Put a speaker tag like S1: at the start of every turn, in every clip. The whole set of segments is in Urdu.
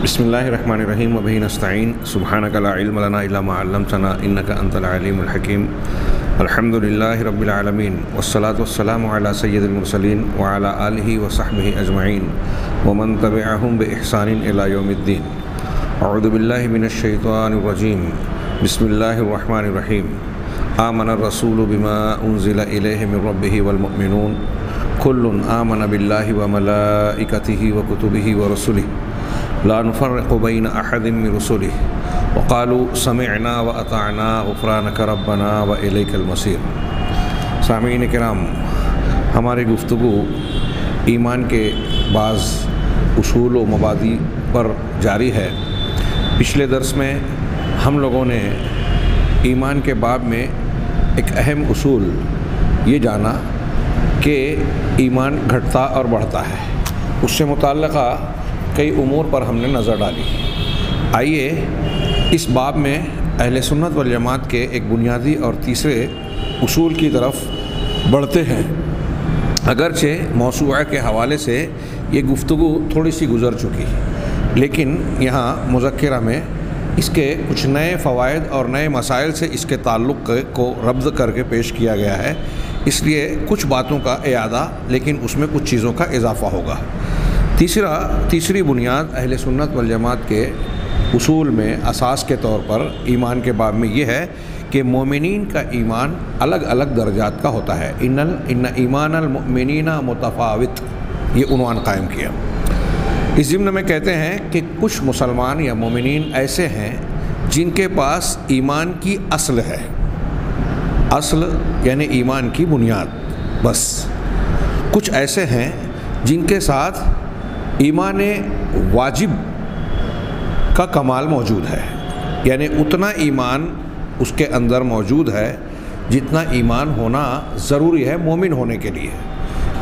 S1: بسم اللہ الرحمن الرحیم وبہ نستعین سبحانک لا علم لنا الا ما علمتنا انک انت العلیم الحکیم الحمد للہ رب العالمین والصلاة والسلام علی سید المرسلین وعلی آلہ وصحبہ اجمعین ومن تبعہم بإحسان الی یوم الدین. اعوذ باللہ من الشیطان الرجیم. بسم اللہ الرحمن الرحیم. آمن الرسول بما انزل الیہ من ربہ والمؤمنون کل آمن باللہ وملائکتہ وکتبہ ورسلہ لا نفرق بین احد من رسلہ وقالوا سمعنا واطعنا غفرانک ربنا والیک المصیر. سامعین کرام، ہماری گفتگو ایمان کے بعض اصول و مبادی پر جاری ہے. پچھلے درس میں ہم لوگوں نے ایمان کے باب میں ایک اہم اصول یہ جانا کہ ایمان گھٹتا اور بڑھتا ہے. اس سے متعلقہ کئی امور پر ہم نے نظر ڈالی. آئیے اس باب میں اہل سنت والجماعت کے ایک بنیادی اور تیسرے اصول کی طرف بڑھتے ہیں. اگرچہ موضوع کے حوالے سے یہ گفتگو تھوڑی سی گزر چکی، لیکن یہاں مذکرہ میں اس کے کچھ نئے فوائد اور نئے مسائل سے اس کے تعلق کو ربط کر کے پیش کیا گیا ہے. اس لیے کچھ باتوں کا اعادہ، لیکن اس میں کچھ چیزوں کا اضافہ ہوگا. تیسری بنیاد اہل سنت والجماعت کے اصول میں اساس کے طور پر ایمان کے باب میں یہ ہے کہ مومنین کا ایمان الگ الگ درجات کا ہوتا ہے. ان ایمان المؤمنین متفاوت، یہ عنوان قائم کیا. اس ضمن میں کہتے ہیں کہ کچھ مسلمان یا مومنین ایسے ہیں جن کے پاس ایمان کی اصل ہے. اصل یعنی ایمان کی بنیاد بس. کچھ ایسے ہیں جن کے ساتھ ایمان واجب کا کمال موجود ہے، یعنی اتنا ایمان اس کے اندر موجود ہے جتنا ایمان ہونا ضروری ہے مومن ہونے کے لیے.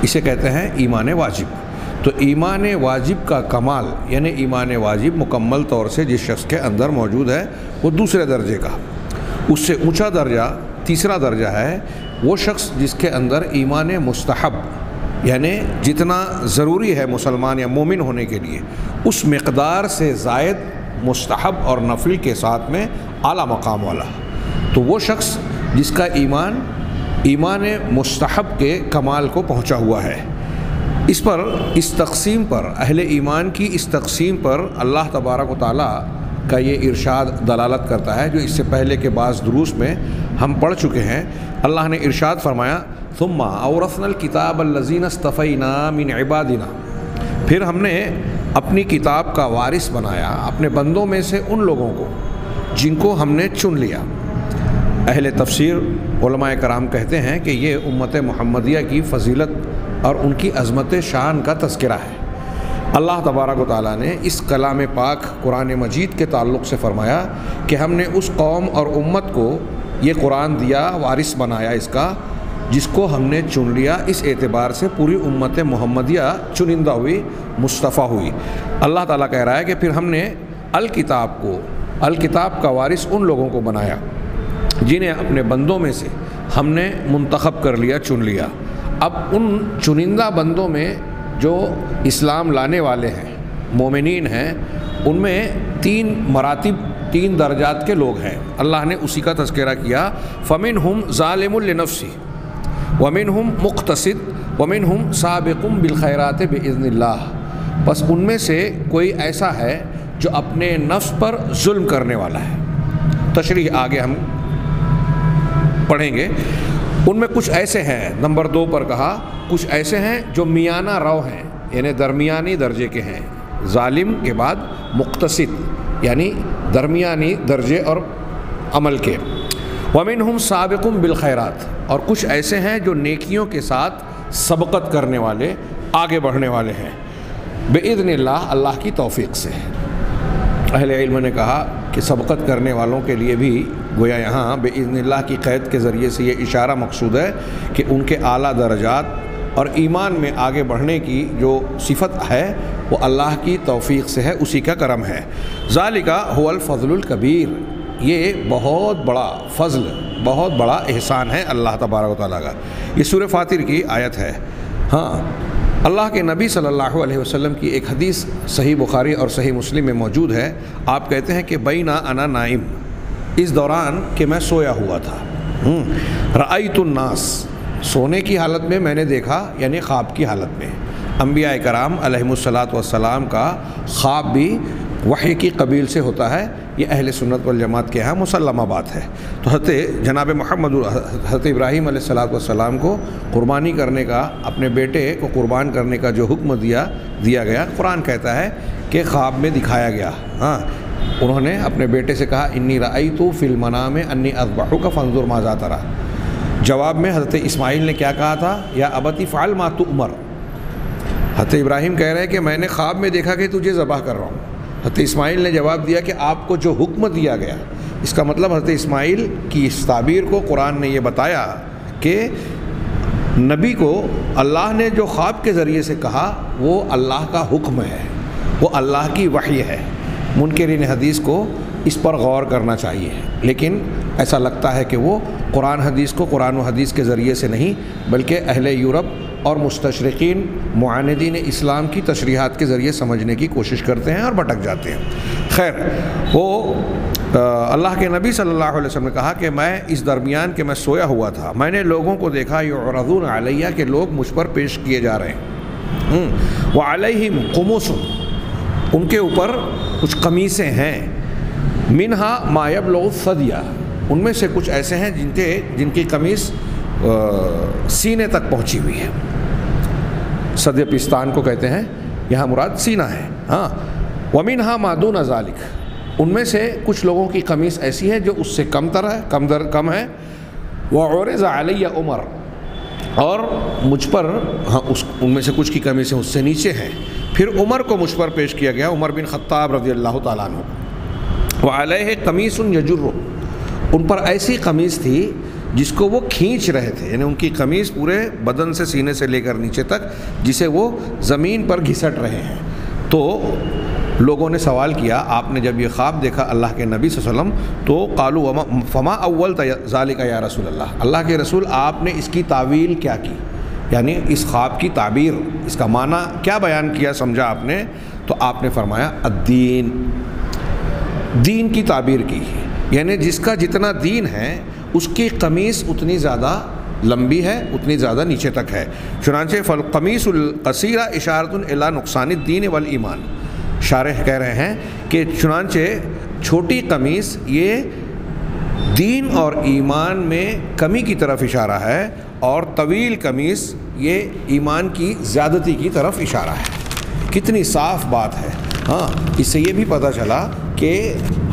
S1: اسے کہتے ہیں ایمان واجب. تو ایمان واجب کا کمال یعنی ایمان واجب مکمل طور سے جس شخص کے اندر موجود ہے وہ دوسرے درجے کا. اس سے اونچا درجہ تیسرا درجہ ہے وہ شخص جس کے اندر ایمان مستحب، یعنی جتنا ضروری ہے مسلمان یا مومن ہونے کے لیے اس مقدار سے زائد مستحب اور نفل کے ساتھ میں اعلیٰ مقام والا. تو وہ شخص جس کا ایمان مستحب کے کمال کو پہنچا ہوا ہے. اس تقسیم پر اہل ایمان کی اس تقسیم پر اللہ تبارک و تعالیٰ کا یہ ارشاد دلالت کرتا ہے جو اس سے پہلے کے بعض دروس میں ہم پڑھ چکے ہیں. اللہ نے ارشاد فرمایا ثم اورثنا الکتاب الذین اصطفینا من عبادنا، پھر ہم نے اپنی کتاب کا وارث بنایا اپنے بندوں میں سے ان لوگوں کو جن کو ہم نے چن لیا. اہل تفسیر علماء کرام کہتے ہیں کہ یہ امت محمدیہ کی فضیلت اور ان کی عظمت شان کا تذکرہ ہے. اللہ تبارک و تعالیٰ نے اس کلام پاک قرآن مجید کے تعلق سے فرمایا کہ ہم نے اس قوم اور امت کو یہ قرآن دیا، وارث بنایا اس کا، جس کو ہم نے چن لیا. اس اعتبار سے پوری امت محمدیہ چنندہ ہوئی، مصطفیٰ ہوئی. اللہ تعالیٰ کہہ رہا ہے کہ پھر ہم نے الکتاب کا وارث ان لوگوں کو بنایا جنہیں اپنے بندوں میں سے ہم نے منتخب کر لیا، چن لیا. اب ان چنندہ بندوں میں جو اسلام لانے والے ہیں، مومنین ہیں، ان میں 3 مراتب، 3 درجات کے لوگ ہیں. اللہ نے اسی کا تذکرہ کیا. فَمِنْهُمْ ظَالِمٌ لِنَفْسِهِ وَمِنْهُمْ مُقْتَصِدٌ وَمِنْهُمْ سَابِقٌ بِالْخَيْرَاتِ بِإِذْنِ اللَّهِ. بس ان میں سے کوئی ایسا ہے جو اپنے نفس پر ظلم کرنے والا ہے. تشریح آگے ہم پڑھیں گے. ان میں کچھ ایسے ہیں، نمبر 2 پر کہا کچھ ایسے ہیں جو میانہ رو ہیں، یعنی درمیانی درجے کے ہیں. ظالم کے بعد مقتصد یعنی درمیانی درجے اور عمل کے. وَمِنْهُمْ سَابِقٌ بِالْخَيْرَاتِ، اور کچھ ایسے ہیں جو نیکیوں کے ساتھ سبقت کرنے والے، آگے بڑھنے والے ہیں. بِإِذْنِ اللَّهِ، اللہ کی توفیق سے. اہل علم نے کہا کہ سبقت کرنے والوں کے لیے بھی گویا یہاں بِإِذْنِ اللَّهِ کی قید کے ذریعے سے یہ اشارہ مقصود ہے کہ ان کے اعلیٰ درجات اور ایمان میں آگے بڑھنے کی جو صفت ہے وہ اللہ کی توفیق سے ہے، اسی کا کرم ہے. ذَلِكَ هُوَ الْفَضْلُ الْكَبِيرُ، یہ بہت بڑا فضل، بہت بڑا احسان ہے اللہ تبارک و تعالیٰ کا. یہ سورہ فاطر کی آیت ہے. ہاں اللہ کے نبی صلی اللہ علیہ وسلم کی ایک حدیث صحیح بخاری اور صحیح مسلم میں موجود ہے. آپ کہتے ہیں کہ بینا انا نائم، اس دوران کہ میں سویا ہوا تھا، رأیت الناس، سونے کی حالت میں میں نے دیکھا، یعنی خواب کی حالت میں. انبیاء کرام علیہم الصلاۃ والسلام کا خواب بھی وحی کی قبیل سے ہوتا ہے، یہ اہل سنت والجماعت کے ہاں مسلمہ بات ہے. تو حضرت جناب محمد حضرت ابراہیم علیہ الصلاۃ والسلام کو قربانی کرنے کا، اپنے بیٹے کو قربان کرنے کا جو حکم دیا گیا، قرآن کہتا ہے کہ خواب میں دکھایا گیا. ہاں، انہوں نے اپنے بیٹے سے کہا انی رأیت فی المنام انی اذبحک فانظر ماذا تری. جواب میں حضرت اسماعیل نے کیا کہا تھا؟ یا ابت افعل ما تؤمر. حضرت ابراہیم کہہ رہے ہیں کہ میں نے خواب میں دیکھا کہ تجھے ذبح کر رہا ہوں. حضرت اسماعیل نے جواب دیا کہ آپ کو جو حکم دیا گیا. اس کا مطلب حضرت اسماعیل کی اس تعبیر کو قرآن نے یہ بتایا کہ نبی کو اللہ نے جو خواب کے ذریعے سے کہا وہ اللہ کا حکم ہے، وہ اللہ کی وحی ہے. منکرین حدیث کو اس پر غور کرنا چاہیے، لیکن ایسا لگتا ہے کہ وہ قرآن حدیث کو قرآن و حدیث کے ذریعے سے نہیں بلکہ اہل یورپ اور مستشرقین معاندین اسلام کی تشریحات کے ذریعے سمجھنے کی کوشش کرتے ہیں اور بھٹک جاتے ہیں. خیر، وہ اللہ کے نبی صلی اللہ علیہ وسلم نے کہا کہ میں اس درمیان کہ میں سویا ہوا تھا، میں نے لوگوں کو دیکھا یعرضون علیہ کہ لوگ مجھ پر پیش کیے جا رہے ہیں. وعلیہم قمص، ان کے اوپر کچھ قمیصیں ہیں، منہا ما یبلغ الثدی، ان میں سے کچھ ایسے ہیں جن کی قمیص سینے تک پہنچی ہوئی ہے. صدی پستان کو کہتے ہیں، یہاں مراد سینہ ہے. ہاں، ومنہا ما دون ذالک، ان میں سے کچھ لوگوں کی قمیص ایسی ہے جو اس سے کم ہے. وعرض علی عمر، اور مجھ پر ان میں سے کچھ کی قمیصیں اس سے نیچے ہیں. پھر عمر کو مجھ پر پیش کیا گیا، عمر بن خطاب رضی اللہ تعالیٰ عنہ. وعلیہ قمیص یجر، ان پر ایسی قمیص تھی جس کو وہ کھینچ رہے تھے، یعنی ان کی قمیص پورے بدن سے، سینے سے لے کر نیچے تک، جسے وہ زمین پر گھسٹ رہے ہیں. تو لوگوں نے سوال کیا، آپ نے جب یہ خواب دیکھا اللہ کے نبی صلی اللہ علیہ وسلم، تو قالوا فما اول ذالک یا رسول اللہ، اللہ کے رسول آپ نے اس کی تعویل کیا کی، یعنی اس خواب کی تعبیر، اس کا معنی کیا بیان کیا، سمجھا آپ نے؟ تو آپ نے فرمایا الدین، دین کی تعبیر کی، یعنی جس کا جتنا دین ہے اس کی قمیص اتنی زیادہ لمبی ہے، اتنی زیادہ نیچے تک ہے. چنانچہ فالقمیص القصیرہ اشارۃ الی نقصان الدین والایمان، شارح کہہ رہے ہیں کہ چنانچہ چھوٹی قمیص یہ دین اور ایمان میں کمی کی طرف اشارہ ہے، اور طویل قمیص یہ ایمان کی زیادتی کی طرف اشارہ ہے. کتنی صاف بات ہے. ہاں، اس سے یہ بھی پتہ چلا کہ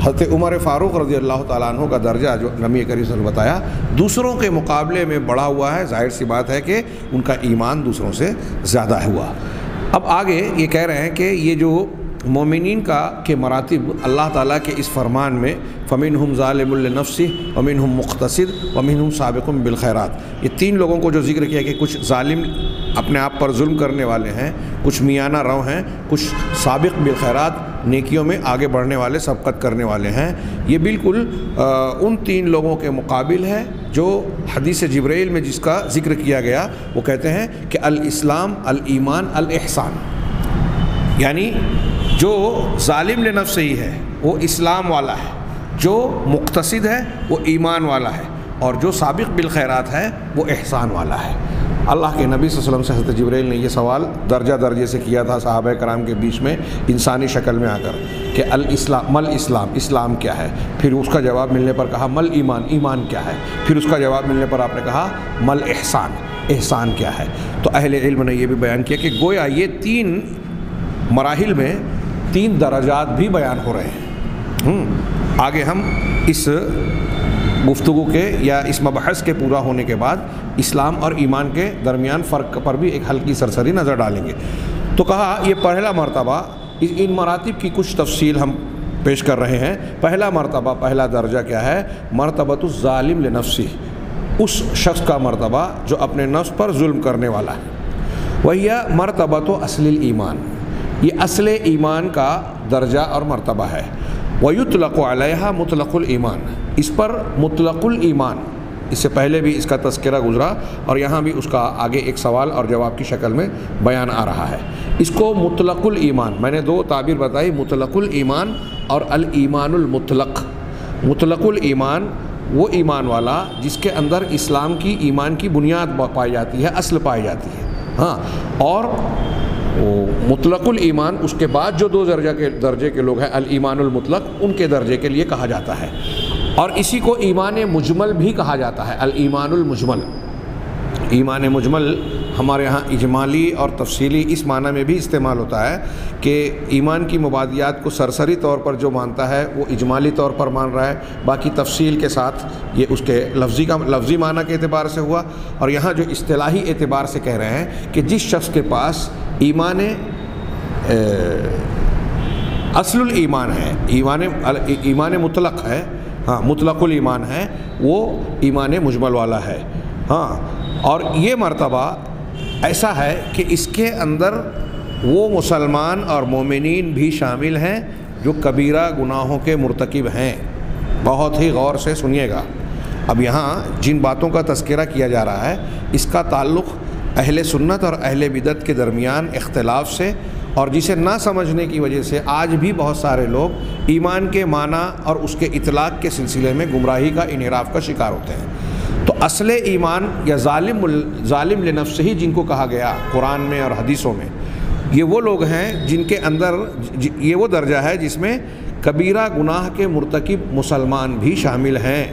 S1: حضرت عمر فاروق رضی اللہ تعالیٰ عنہ کا درجہ جو نبی کریم صلی اللہ علیہ وسلم نے بتایا دوسروں کے مقابلے میں بڑھا ہوا ہے. ظاہر سی بات ہے کہ ان کا ایمان دوسروں سے زیادہ ہوا. اب آگے یہ کہہ رہے ہیں کہ یہ جو مومنین کے مراتب اللہ تعالیٰ کے اس فرمان میں فَمِنْهُمْ ظَالِمٌ لِنَفْسِهِ وَمِنْهُمْ مُقْتَصِدٌ وَمِنْهُمْ سَابِقٌ بِالْخَيْرَاتِ، یہ تین لوگوں کو جو ذکر کیا کہ کچھ ظالم اپنے آپ پر ظلم کرنے والے ہیں، کچھ میانہ رو ہیں، کچھ سابق بالخیرات نیکیوں میں آگے بڑھنے والے، سبقت کرنے والے ہیں. یہ بالکل ان تین لوگوں کے مقابل ہے جو حدیث جبرائیل میں جس کا ذکر کیا گیا. وہ کہتے ہیں کہ الاسلام، الایمان، الاحسان، یعنی جو ظالم لنفس ہی ہے وہ اسلام والا ہے، جو مقتصد ہے وہ ایمان والا ہے، اور جو سابق بالخیرات ہے وہ احسان والا ہے. اللہ کے نبی صلی اللہ علیہ وسلم سے حضرت جبرائیل نے یہ سوال درجہ درجے سے کیا تھا صحابہ کرام کے بیچ میں انسانی شکل میں آ کر کہ الاسلام، مل اسلام، اسلام کیا ہے؟ پھر اس کا جواب ملنے پر کہا مل ایمان، ایمان کیا ہے؟ پھر اس کا جواب ملنے پر آپ نے کہا مل احسان، احسان کیا ہے؟ تو اہل علم نے یہ بھی بیان کیا کہ گویا یہ تین مراحل میں تین درجات بھی بیان ہو رہے ہیں. آگے ہم اس گفتگو کے یا اس مبحث کے پورا ہونے کے بعد اسلام اور ایمان کے درمیان فرق پر بھی ایک ہلکی سرسری نظر ڈالیں گے. تو کہا یہ پہلا مرتبہ، ان مراتب کی کچھ تفصیل ہم پیش کر رہے ہیں. پہلا مرتبہ، پہلا درجہ کیا ہے؟ مرتبۃ الظالم لنفسہ، اس شخص کا مرتبہ جو اپنے نفس پر ظلم کرنے والا ہے. وہی مرتبۃ اصل الایمان، یہ اصل ایمان کا درجہ اور مرتبہ ہے. وَيُطْلَقُ عَلَيْهَا مطلق الایمان، اس پر مطلق الایمان اس سے پہلے بھی اس کا تذکرہ گزرا اور یہاں بھی اس کا آگے ایک سوال اور جواب کی شکل میں بیان آ رہا ہے۔ اس کو مطلق الایمان، میں نے دو تعبیر بتائی، مطلق الایمان اور الایمان المطلق۔ مطلق الایمان وہ ایمان والا جس کے اندر اسلام کی ایمان کی بنیاد پائی جاتی ہے، اصل پائی جاتی ہے، ہاں، اور مطلق الایمان اس کے بعد جو دو درجے کے لوگ ہیں الایمان المطلق، ان کے درجے کے لیے کہا جاتا ہے، اور اسی کو ایمان مجمل بھی کہا جاتا ہے، الایمان المجمل۔ ایمان مجمل ہمارے ہاں اجمالی اور تفصیلی اس معنی میں بھی استعمال ہوتا ہے کہ ایمان کی مبادیات کو سرسری طور پر جو مانتا ہے وہ اجمالی طور پر مان رہا ہے، باقی تفصیل کے ساتھ یہ اس کے لفظی معنی کے اعتبار سے ہوا، اور یہاں جو اصطلاحی اعتبار سے کہہ رہے ہیں کہ جس شخص کے پاس اصل الایمان ہے، ایمان مطلق ہے، ہاں مطلق الایمان ہے، وہ ایمان مجمل والا ہے، ہاں، اور یہ مرتبہ ایسا ہے کہ اس کے اندر وہ مسلمان اور مومنین بھی شامل ہیں جو کبیرہ گناہوں کے مرتکب ہیں۔ بہت ہی غور سے سنیے گا، اب یہاں جن باتوں کا تذکرہ کیا جا رہا ہے اس کا تعلق اہل سنت اور اہل بدعت کے درمیان اختلاف سے، اور جسے نہ سمجھنے کی وجہ سے آج بھی بہت سارے لوگ ایمان کے معنی اور اس کے اطلاق کے سلسلے میں گمراہی کا انحراف کا شکار ہوتے ہیں۔ تو اصل ایمان یا ظالم لنفسہ ہی جن کو کہا گیا قرآن میں اور حدیثوں میں، یہ وہ لوگ ہیں جن کے اندر یہ وہ درجہ ہے جس میں کبیرہ گناہ کے مرتکب مسلمان بھی شامل ہیں،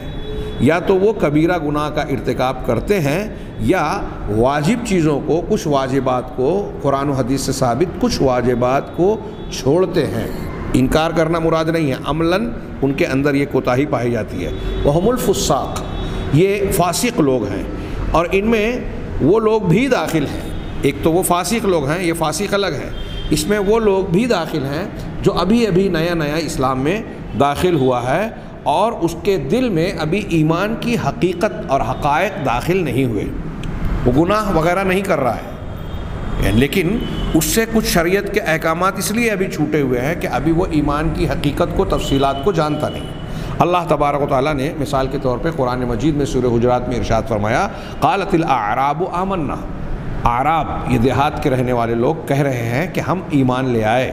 S1: یا تو وہ کبیرہ گناہ کا ارتکاب کرتے ہیں یا واجب چیزوں کو، کچھ واجبات کو قرآن و حدیث سے ثابت کچھ واجبات کو چھوڑتے ہیں۔ انکار کرنا مراد نہیں ہے، عملاً ان کے اندر یہ کوتاہی پائی جاتی ہے۔ وہم الفساق، یہ فاسق لوگ ہیں، اور ان میں وہ لوگ بھی داخل ہیں، ایک تو وہ فاسق لوگ ہیں، یہ فاسق الگ ہے، اس میں وہ لوگ بھی داخل ہیں جو ابھی نیا اسلام میں داخل ہوا ہے اور اس کے دل میں ابھی ایمان کی حقیقت اور حقائق داخل نہیں ہوئے، وہ گناہ وغیرہ نہیں کر رہا ہے، لیکن اس سے کچھ شریعت کے احکامات اس لیے ابھی چھوٹے ہوئے ہیں کہ ابھی وہ ایمان کی حقیقت کو، تفصیلات کو جانتا نہیں۔ اللہ تبارک و تعالیٰ نے مثال کے طور پہ قرآن مجید میں سورہ حجرات میں ارشاد فرمایا، قالت الاعراب آمنا، اعراب یہ دیہات کے رہنے والے لوگ کہہ رہے ہیں کہ ہم ایمان لے آئے،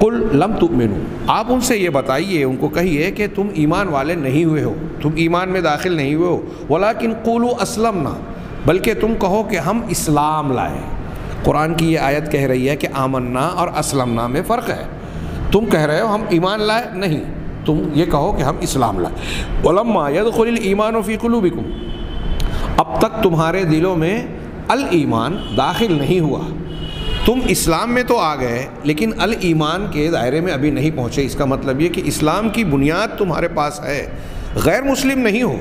S1: قل لم تؤمنوا، آپ ان سے یہ بتائیے، ان کو کہیے کہ تم ایمان والے نہیں ہوئے ہو، تم ایمان میں داخل نہیں ہوئے ہو، ولکن قولوا اسلمنا، بلکہ تم کہو کہ ہم اسلام لائے۔ قرآن کی یہ آیت کہہ رہی ہے کہ آمنا اور اسلمنا میں فرق ہے، تم کہہ رہے ہو ہم ایمان لائے، نہیں، تم یہ کہو کہ ہم اسلام لائے۔ ولما يدخل الایمان فی قلوبکم، اب تک تمہارے دلوں میں الایمان داخل نہیں ہوا، تم اسلام میں تو آ گئے لیکن الایمان کے دائرے میں ابھی نہیں پہنچے۔ اس کا مطلب یہ کہ اسلام کی بنیاد تمہارے پاس ہے، غیر مسلم نہیں ہو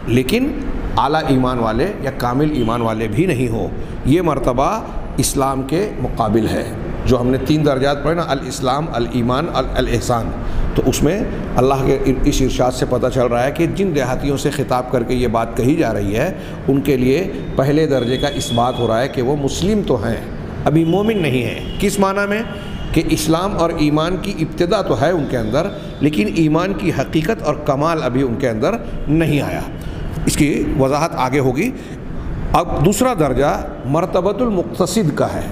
S1: لیکن اعلیٰ ایمان والے یا کامل ایمان والے بھی نہیں ہو، یہ مرتبہ اسلام کے مقابل ہے۔ جو ہم نے 3 درجات پڑھے نا، الاسلام، الایمان، الاحسان، تو اس میں اللہ کے اس ارشاد سے پتہ چل رہا ہے کہ جن دیہاتیوں سے خطاب کر کے یہ بات کہی جا رہی ہے ان کے لیے پہلے درجے کا اس بات ہو رہا ہے کہ وہ مسلم تو ہیں، ابھی مومن نہیں ہیں۔ کس معنی میں؟ کہ اسلام اور ایمان کی ابتدا تو ہے ان کے اندر، لیکن ایمان کی حقیقت اور کمال ابھی ان کے اندر نہیں آیا۔ اس کی وضاحت آگے ہوگی۔ اب دوسرا درجہ مرتبۃ المقتصد کا ہے،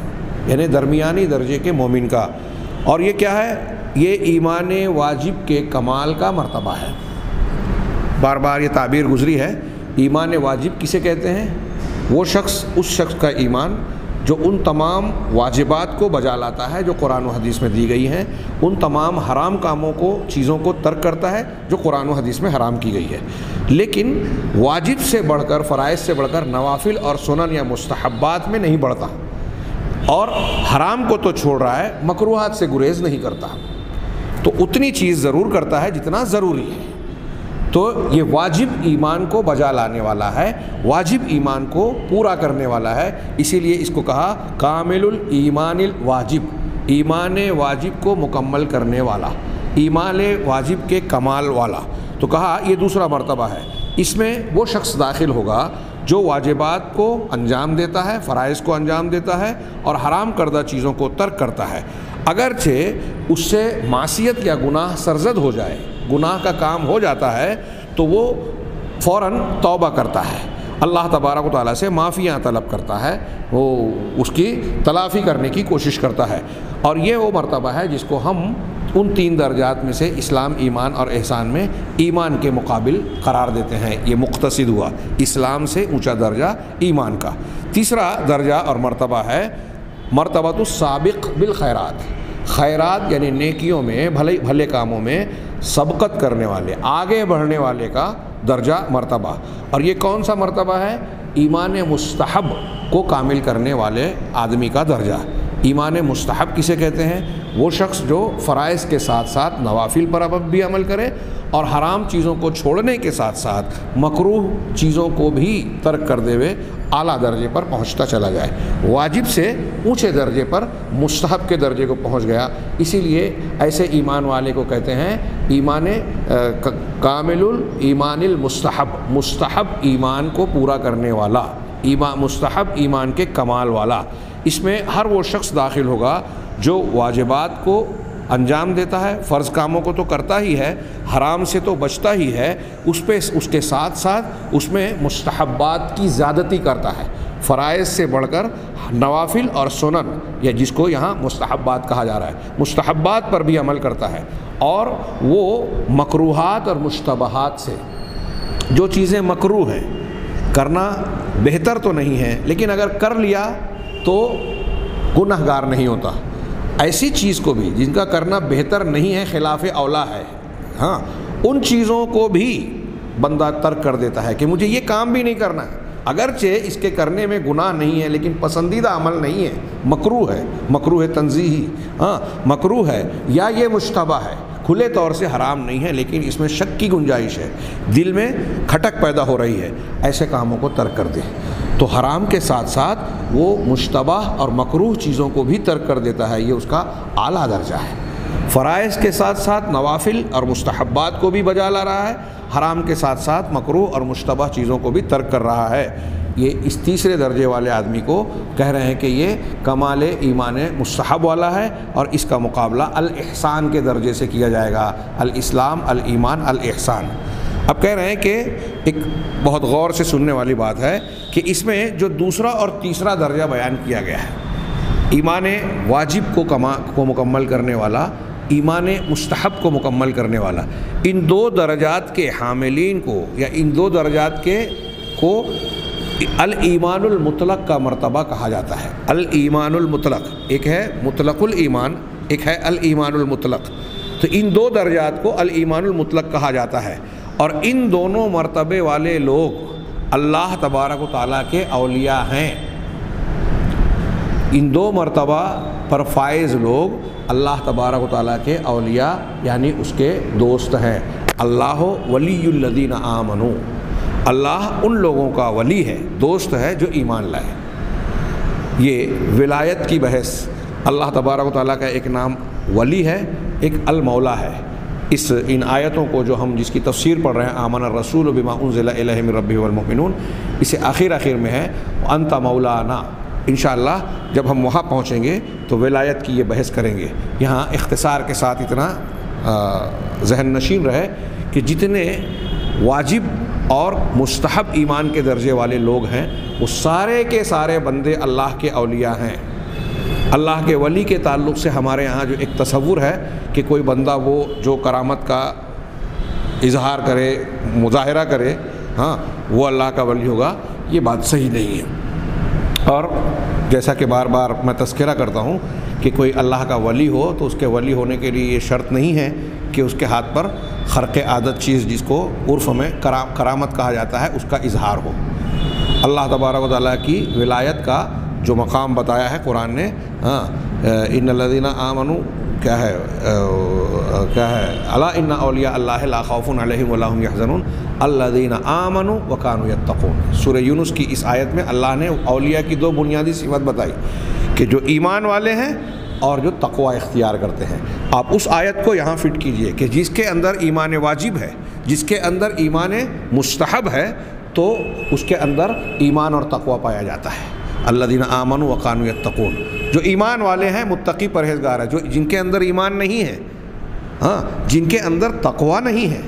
S1: یعنی درمیانی درجے کے مومن کا، اور یہ کیا ہے؟ یہ ایمان واجب کے کمال کا مرتبہ ہے۔ بار بار یہ تعبیر گزری ہے، ایمان واجب کسے کہتے ہیں؟ وہ شخص، اس شخص کا ایمان جو ان تمام واجبات کو بجا لاتا ہے جو قرآن و حدیث میں دی گئی ہیں، ان تمام حرام کاموں کو، چیزوں کو ترک کرتا ہے جو قرآن و حدیث میں حرام کی گئی ہے، لیکن واجب سے بڑھ کر، فرائض سے بڑھ کر نوافل اور سنن یا مستحبات میں نہیں بڑھتا، اور حرام کو تو چھوڑ رہا ہے، مکروہات سے گریز نہیں کرتا، تو اتنی چیز ضرور کرتا ہے جتنا ضروری ہے۔ تو یہ واجب ایمان کو بجا لانے والا ہے، واجب ایمان کو پورا کرنے والا ہے، اسی لیے اس کو کہا کامل الایمان الواجب، ایمان واجب کو مکمل کرنے والا، ایمان واجب کے کمال والا۔ تو کہا یہ دوسرا مرتبہ ہے، اس میں وہ شخص داخل ہوگا جو واجبات کو انجام دیتا ہے، فرائض کو انجام دیتا ہے اور حرام کردہ چیزوں کو ترک کرتا ہے، اگرچہ اس سے معصیت یا گناہ سرزد ہو جائے، گناہ کا کام ہو جاتا ہے، تو وہ فوراً توبہ کرتا ہے، اللہ تبارک و تعالیٰ سے معافیاں طلب کرتا ہے، وہ اس کی تلافی کرنے کی کوشش کرتا ہے۔ اور یہ وہ مرتبہ ہے جس کو ہم ان 3 درجات میں سے اسلام، ایمان اور احسان میں ایمان کے مقابل قرار دیتے ہیں۔ یہ مقتصد ہوا اسلام سے اونچا درجہ ایمان کا۔ تیسرا درجہ اور مرتبہ ہے مرتبۃ السابق بالخیرات، خیرات یعنی نیکیوں میں، بھلے کاموں میں سبقت کرنے والے، آگے بڑھنے والے کا درجہ، مرتبہ۔ اور یہ کون سا مرتبہ ہے؟ ایمان مستحب کو کامل کرنے والے آدمی کا درجہ۔ ایمان مستحب کسے کہتے ہیں؟ وہ شخص جو فرائض کے ساتھ ساتھ نوافل پر بھی عمل کرے اور حرام چیزوں کو چھوڑنے کے ساتھ ساتھ مکروہ چیزوں کو بھی ترک کر دے ہوئے اعلیٰ درجے پر پہنچتا چلا جائے، واجب سے اونچے درجے پر مستحب کے درجے کو پہنچ گیا۔ اسی لیے ایسے ایمان والے کو کہتے ہیں ایمان کامل الایمان المستحب، مستحب ایمان کو پورا کرنے والا، مستحب ایمان کے کمال والا۔ اس میں ہر وہ شخص داخل ہوگا جو واجبات کو انجام دیتا ہے، فرض کاموں کو تو کرتا ہی ہے، حرام سے تو بچتا ہی ہے، اس کے ساتھ ساتھ اس میں مستحبات کی زیادتی کرتا ہے، فرائض سے بڑھ کر نوافل اور سنن، یا جس کو یہاں مستحبات کہا جا رہا ہے، مستحبات پر بھی عمل کرتا ہے۔ اور وہ مکروہات اور مشتبہات سے، جو چیزیں مکروہ ہیں، کرنا بہتر تو نہیں ہے لیکن اگر کر لیا تو گناہ گار نہیں ہوتا، ایسی چیز کو بھی جن کا کرنا بہتر نہیں ہے، خلاف اولا ہے، ہاں، ان چیزوں کو بھی بندہ ترک کر دیتا ہے کہ مجھے یہ کام بھی نہیں کرنا ہے، اگرچہ اس کے کرنے میں گناہ نہیں ہے لیکن پسندیدہ عمل نہیں ہے، مکروہ ہے تنزیہی، ہاں مکروہ ہے، یا یہ مشتبہ ہے، کھلے طور سے حرام نہیں ہے لیکن اس میں شک کی گنجائش ہے، دل میں کھٹک پیدا ہو رہی ہے، ایسے کاموں کو ترک کر دے۔ تو حرام کے ساتھ ساتھ وہ مشتبہ اور مکروہ چیزوں کو بھی ترک کر دیتا ہے، یہ اس کا اعلیٰ درجہ ہے۔ فرائض کے ساتھ ساتھ نوافل اور مستحبات کو بھی بجا لا رہا ہے، حرام کے ساتھ ساتھ مکروہ اور مشتبہ چیزوں کو بھی ترک کر رہا ہے۔ یہ اس تیسرے درجے والے آدمی کو کہہ رہے ہیں کہ یہ کمال ایمان مستحب والا ہے، اور اس کا مقابلہ الاحسان کے درجے سے کیا جائے گا، الاسلام، الایمان، الاحسان۔ اب کہہ رہے ہیں کہ ایک بہت غور سے سننے والی بات ہے کہ اس میں جو دوسرا اور تیسرا درجہ بیان کیا گیا ہے، ایمان واجب کو مکمل کرنے والا، ایمان مستحب کو مکمل کرنے والا، ان 2 درجات کے حاملین کو، یا ان 2 درجات کو الایمان المطلق کا مرتبہ کہا جاتا ہے۔ الایمان المطلق، ایک ہے مطلق الایمان، ایک ہے الایمان المطلق، تو ان 2 درجات کو الایمان المطلق کہا جاتا ہے۔ اور ان دونوں مرتبے والے لوگ اللہ تبارک و تعالیٰ کے اولیاء ہیں، ان 2 مرتبہ پر فائز لوگ اللہ تبارک و تعالیٰ کے اولیاء یعنی اس کے دوست ہیں۔ اللہ ولی الذین آمنوا، اللہ ان لوگوں کا ولی ہے، دوست ہے جو ایمان لائے۔ یہ ولایت کی بحث، اللہ تبارک و تعالیٰ کا ایک نام ولی ہے، ایک المولا ہے۔ ان آیتوں کو جو ہم جس کی تفسیر پڑھ رہے ہیں، آمن الرسول بما انزل الیہ من ربہ والمؤمنون، اسے آخر میں ہے انت مولانا۔ انشاءاللہ جب ہم وہاں پہنچیں گے تو ولایت کی یہ بحث کریں گے۔ یہاں اختصار کے ساتھ اتنا ذہن نشین رہے کہ جتنے واجب اور مستحب ایمان کے درجے والے لوگ ہیں وہ سارے کے سارے بندے اللہ کے اولیاء ہیں۔ اللہ کے ولی کے تعلق سے ہمارے یہاں جو ایک تصور ہے کہ کوئی بندہ وہ جو کرامت کا اظہار کرے، مظاہرہ کرے، ہاں وہ اللہ کا ولی ہوگا، یہ بات صحیح نہیں ہے۔ اور جیسا کہ بار بار میں تذکرہ کرتا ہوں کہ کوئی اللہ کا ولی ہو تو اس کے ولی ہونے کے لیے یہ شرط نہیں ہے کہ اس کے ہاتھ پر خرق عادت چیز، جس کو عرف میں کرامت کہا جاتا ہے، اس کا اظہار ہو۔ اللہ تبارک و تعالیٰ کی ولایت کا جو مقام بتایا ہے قرآن نے، ان الذین آمنوا کیا ہے الا ان اولیاء اللہ لا خوف علیہم ولا هم یحزنون الذین آمنوا وکانوا یتقون۔ سورہ یونس کی اس آیت میں اللہ نے اولیاء کی 2 بنیادی صفت بتائی کہ جو ایمان والے ہیں اور جو تقوی اختیار کرتے ہیں۔ آپ اس آیت کو یہاں فٹ کیجئے کہ جس کے اندر ایمان واجب ہے، جس کے اندر ایمان مستحب ہے، تو اس کے اندر ایمان اور تقوی پایا جاتا ہے۔ الذین آمنوا وکانوا یتقون، جو ایمان والے ہیں، متقی پرہیزگار ہیں، جن کے اندر ایمان نہیں ہے، ہاں جن کے اندر تقوی نہیں ہے،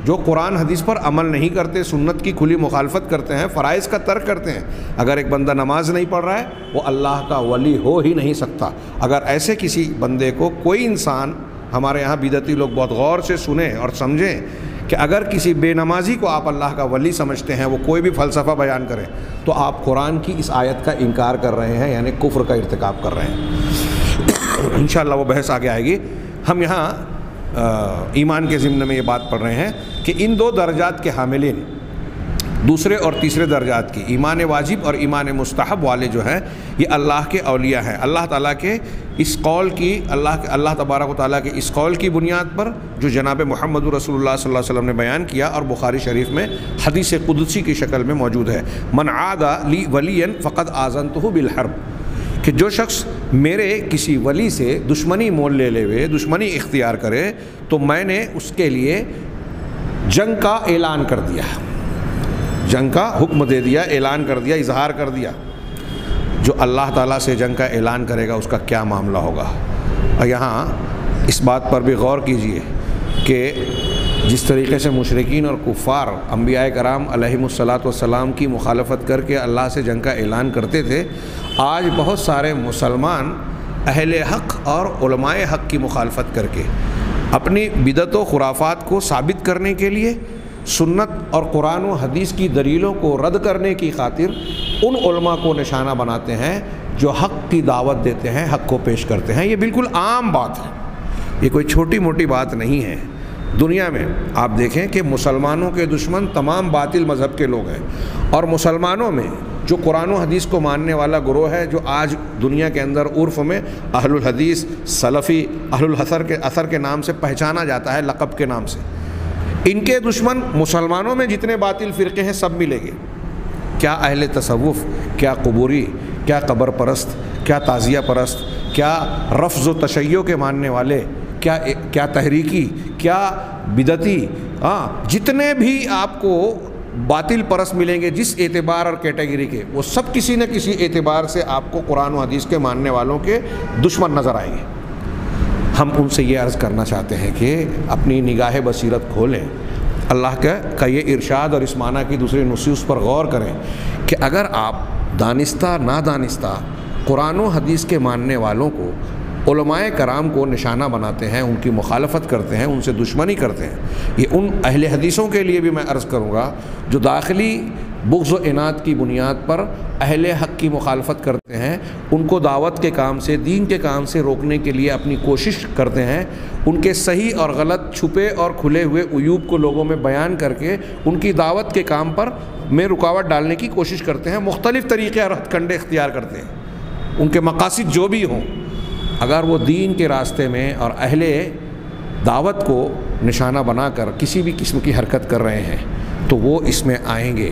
S1: جو قرآن حدیث پر عمل نہیں کرتے، سنت کی کھلی مخالفت کرتے ہیں، فرائض کا ترک کرتے ہیں. اگر ایک بندہ نماز نہیں پڑھ رہا ہے وہ اللہ کا ولی ہو ہی نہیں سکتا. اگر ایسے کسی بندے کو کوئی انسان، ہمارے یہاں بدعتی لوگ بہت غور سے سنیں اور سمجھیں کہ اگر کسی بے نمازی کو آپ اللہ کا ولی سمجھتے ہیں، وہ کوئی بھی فلسفہ بیان کرے، تو آپ قرآن کی اس آیت کا انکار کر رہے ہیں، یعنی کفر کا ارتکاب کر رہے ہیں. انشاءاللہ وہ بحث آگے آئے گی. ہم یہاں ایمان کے ضمن میں یہ بات پڑھ رہے ہیں کہ ان دو درجات کے حاملین، دوسرے اور تیسرے درجات کی، ایمان واجب اور ایمان مستحب والے جو ہیں، یہ اللہ کے اولیاء ہیں. اللہ تعالیٰ کے اس قول کی، اللہ تبارک و تعالیٰ کے اس قول کی بنیاد پر جو جناب محمد رسول اللہ صلی اللہ علیہ وسلم نے بیان کیا اور بخاری شریف میں حدیث قدسی کی شکل میں موجود ہے. من عاد لی ولیا فقد آذنتہ بالحرب، کہ جو شخص میرے کسی ولی سے دشمنی مول لے ہوئے، دشمنی اختیار کرے، تو میں نے اس کے لیے جنگ کا اعلان کر دیا، جنگ کا حکم دے دیا، اعلان کر دیا، اظہار کر دیا. جو اللہ تعالیٰ سے جنگ کا اعلان کرے گا اس کا کیا معاملہ ہوگا. اور یہاں اس بات پر بھی غور کیجئے کہ جس طریقے سے مشرکین اور کفار انبیاء کرام علیہم الصلاۃ والسلام کی مخالفت کر کے اللہ سے جنگ کا اعلان کرتے تھے، آج بہت سارے مسلمان اہل حق اور علماء حق کی مخالفت کر کے اپنی بدعت و خرافات کو ثابت کرنے کے لیے، سنت اور قرآن و حدیث کی دلیلوں کو رد کرنے کی خاطر ان علماء کو نشانہ بناتے ہیں جو حق کی دعوت دیتے ہیں، حق کو پیش کرتے ہیں. یہ بالکل عام بات ہے، یہ کوئی چھوٹی موٹی بات نہیں ہے. دنیا میں آپ دیکھیں کہ مسلمانوں کے دشمن تمام باطل مذہب کے لوگ ہیں، اور مسلمانوں میں جو قرآن و حدیث کو ماننے والا گروہ ہے، جو آج دنیا کے اندر عرف میں اہل الحدیث، سلفی، اہل الاثر کے نام سے پہچانا جاتا ہے، لقب کے نام سے، ان کے دشمن مسلمانوں میں جتنے باطل فرقے ہیں سب ملیں گے. کیا اہل تصوف، کیا قبوری، کیا قبر پرست، کیا تعزیہ پرست، کیا رفض و تشیع کے ماننے والے، کیا تحریکی، کیا بدعتی، جتنے بھی آپ کو باطل پرست ملیں گے جس اعتبار اور کیٹیگری کے، وہ سب کسی نہ کسی اعتبار سے آپ کو قرآن و حدیث کے ماننے والوں کے دشمن نظر آئیں گے. ہم ان سے یہ عرض کرنا چاہتے ہیں کہ اپنی نگاہ بصیرت کھولیں، اللہ کا یہ ارشاد اور اس معنی کی دوسری نصوص پر غور کریں کہ اگر آپ دانستہ نادانستہ قرآن و حدیث کے ماننے والوں کو، علماء کرام کو نشانہ بناتے ہیں، ان کی مخالفت کرتے ہیں، ان سے دشمنی کرتے ہیں، یہ ان اہل حدیثوں کے لیے بھی میں عرض کروں گا جو داخلی بغض و عناد کی بنیاد پر اہل حق کی مخالفت کرتے ہیں، ان کو دعوت کے کام سے، دین کے کام سے روکنے کے لیے اپنی کوشش کرتے ہیں، ان کے صحیح اور غلط، چھپے اور کھلے ہوئے عیوب کو لوگوں میں بیان کر کے ان کی دعوت کے کام پر میں رکاوٹ ڈالنے کی کوشش کرتے ہیں، مختلف طریقے اور ہتھ کنڈے اختیار کرتے ہیں. ان کے مقاصد جو بھی ہوں، اگر وہ دین کے راستے میں اور اہل دعوت کو نشانہ بنا کر کسی بھی قسم کی حرکت کر رہے ہیں تو وہ اس میں آئیں گے.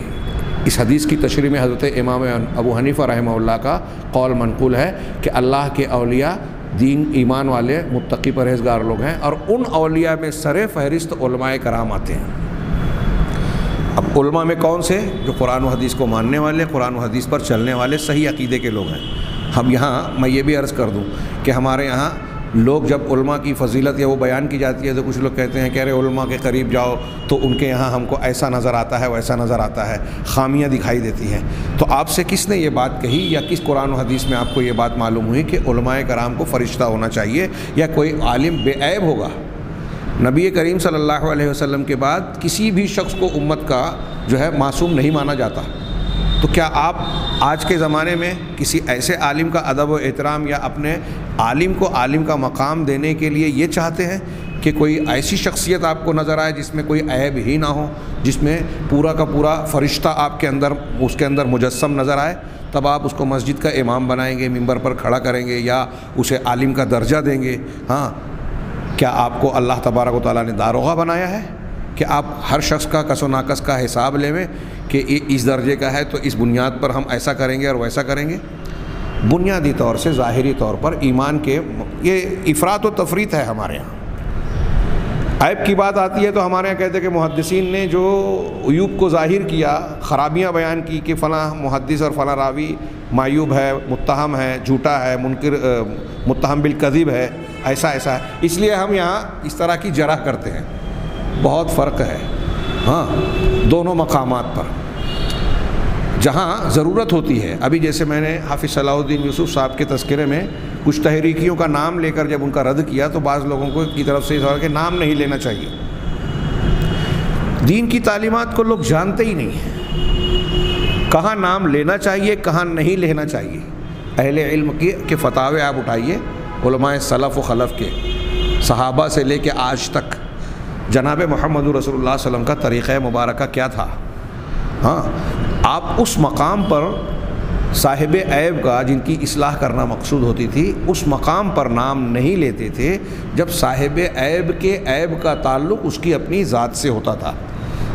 S1: اس حدیث کی تشریح میں حضرت امام ابو حنیفہ رحمہ اللہ کا قول منقول ہے کہ اللہ کے اولیاء دین، ایمان والے، متقی پرہیزگار لوگ ہیں، اور ان اولیاء میں سر فہرست علماء کرام آتے ہیں. اب علماء میں کون سے؟ جو قرآن و حدیث کو ماننے والے، قرآن و حدیث پر چلنے والے، صحیح عقیدے کے لوگ ہیں. ہم یہاں میں یہ بھی عرض کر دوں کہ ہمارے یہاں لوگ جب علماء کی فضیلت یا وہ بیان کی جاتی ہے تو کچھ لوگ کہتے ہیں کہ ارے علماء کے قریب جاؤ تو ان کے یہاں ہم کو ایسا نظر آتا ہے، ویسا نظر آتا ہے، خامیاں دکھائی دیتی ہیں. تو آپ سے کس نے یہ بات کہی یا کس قرآن و حدیث میں آپ کو یہ بات معلوم ہوئی کہ علماء کرام کو فرشتہ ہونا چاہیے یا کوئی عالم بے عیب ہوگا؟ نبی کریم صلی اللہ علیہ وسلم کے بعد کسی بھی شخص کو امت کا جو ہے معصوم نہیں مانا جاتا. تو کیا آپ آج کے زمانے میں کسی ایسے عالم کا ادب و احترام یا اپنے عالم کو عالم کا مقام دینے کے لیے یہ چاہتے ہیں کہ کوئی ایسی شخصیت آپ کو نظر آئے جس میں کوئی عیب ہی نہ ہو، جس میں پورا کا پورا فرشتہ آپ کے اندر، اس کے اندر مجسم نظر آئے، تب آپ اس کو مسجد کا امام بنائیں گے، ممبر پر کھڑا کریں گے یا اسے عالم کا درجہ دیں گے؟ ہاں، کیا آپ کو اللہ تبارک و تعالیٰ نے داروغہ بنایا ہے کہ آپ ہر شخص کا کس و ناقص کا حساب لیں کہ اس درجے کا ہے تو اس بنیاد پر ہم ایسا کریں گے اور ویسا کریں گے؟ بنیادی طور سے، ظاہری طور پر ایمان کے یہ افراط و تفریط ہے ہمارے یہاں. عیب کی بات آتی ہے تو ہمارے یہاں کہتے ہیں کہ محدثین نے جو عیوب کو ظاہر کیا، خرابیاں بیان کی کہ فلاں محدث اور فلاں راوی معیوب ہے، متہم ہے، جھوٹا ہے، منکر، متہم بالکذب ہے، ایسا ہے، اس لیے ہم یہاں اس طرح کی جرح کرتے ہیں. بہت فرق ہے. ہاں، دونوں مقامات پر جہاں ضرورت ہوتی ہے. ابھی جیسے میں نے حافظ صلاح الدین یوسف صاحب کے تذکرے میں کچھ تحریکیوں کا نام لے کر جب ان کا رد کیا تو بعض لوگوں کو کی طرف سے اس طرح کے نام نہیں لینا چاہیے. دین کی تعلیمات کو لوگ جانتے ہی نہیں ہیں، کہاں نام لینا چاہیے کہاں نہیں لینا چاہیے. اہل علم کے فتاوے آپ اٹھائیے، علماء سلف و خلف کے، صحابہ سے لے کے آج تک جناب محمد رسول اللہ صلی اللہ علیہ وسلم کا طریقہ مبارکہ کیا تھا. ہاں، آپ اس مقام پر صاحب عیب کا، جن کی اصلاح کرنا مقصود ہوتی تھی، اس مقام پر نام نہیں لیتے تھے جب صاحب عیب کے عیب کا تعلق اس کی اپنی ذات سے ہوتا تھا،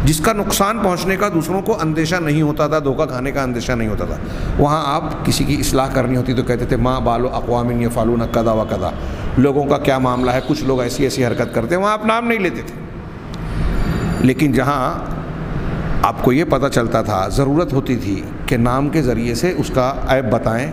S1: جس کا نقصان پہنچنے کا دوسروں کو اندیشہ نہیں ہوتا تھا، دھوکہ کھانے کا اندیشہ نہیں ہوتا تھا. وہاں آپ کسی کی اصلاح کرنی ہوتی تو کہتے تھے ما بال اقوام یفعلون کذا و کذا، لوگوں کا کیا معاملہ ہے، کچھ لوگ ایسی ایسی حرکت کرتے ہیں، وہاں آپ نام نہیں لیتے تھے. لیکن جہاں آپ کو یہ پتہ چلتا تھا، ضرورت ہوتی تھی کہ نام کے ذریعے سے اس کا عیب بتائیں،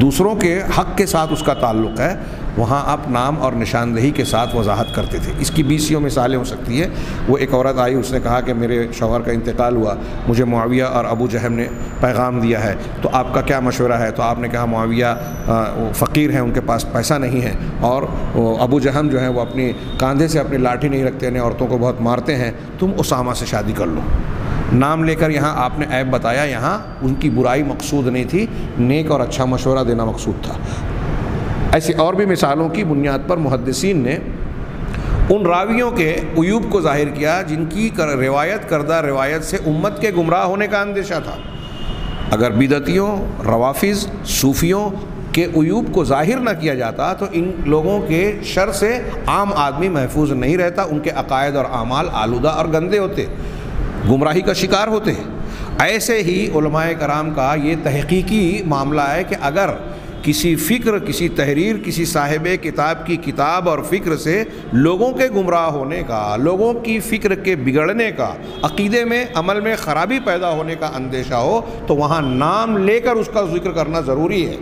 S1: دوسروں کے حق کے ساتھ اس کا تعلق ہے، وہاں آپ نام اور نشاندہی کے ساتھ وضاحت کرتے تھے. اس کی 20 مثالیں ہو سکتی ہیں. وہ ایک عورت آئی، اس نے کہا کہ میرے شوہر کا انتقال ہوا، مجھے معاویہ اور ابو جہم نے پیغام دیا ہے، تو آپ کا کیا مشورہ ہے؟ تو آپ نے کہا معاویہ فقیر ہیں، ان کے پاس پیسہ نہیں ہے، اور ابو جہم جو ہیں وہ اپنی کاندھے سے اپنی لاٹھی نہیں رکھتے ہیں، عورتوں کو بہت مارتے ہیں، تم اسامہ سے شادی کر لو. نام لے کر یہاں آپ نے عیب بتایا، یہاں ان کی برائی مقصود نہیں تھی، نیک اور اچھا مشورہ دینا مقصود تھا. ایسی اور بھی مثالوں کی بنیاد پر محدثین نے ان راویوں کے عیوب کو ظاہر کیا جن کی روایت کردہ روایت سے امت کے گمراہ ہونے کا اندیشہ تھا. اگر بدعتیوں، روافظ، صوفیوں کے عیوب کو ظاہر نہ کیا جاتا تو ان لوگوں کے شر سے عام آدمی محفوظ نہیں رہتا، ان کے عقائد اور اعمال آلودہ اور گندے ہوتے، گمراہی کا شکار ہوتے. ایسے ہی علماء کرام کا یہ تحقیقی معاملہ ہے کہ اگر کسی فکر، کسی تحریر، کسی صاحب کتاب کی کتاب اور فکر سے لوگوں کے گمراہ ہونے کا، لوگوں کی فکر کے بگڑنے کا، عقیدے میں عمل میں خرابی پیدا ہونے کا اندیشہ ہو تو وہاں نام لے کر اس کا ذکر کرنا ضروری ہے.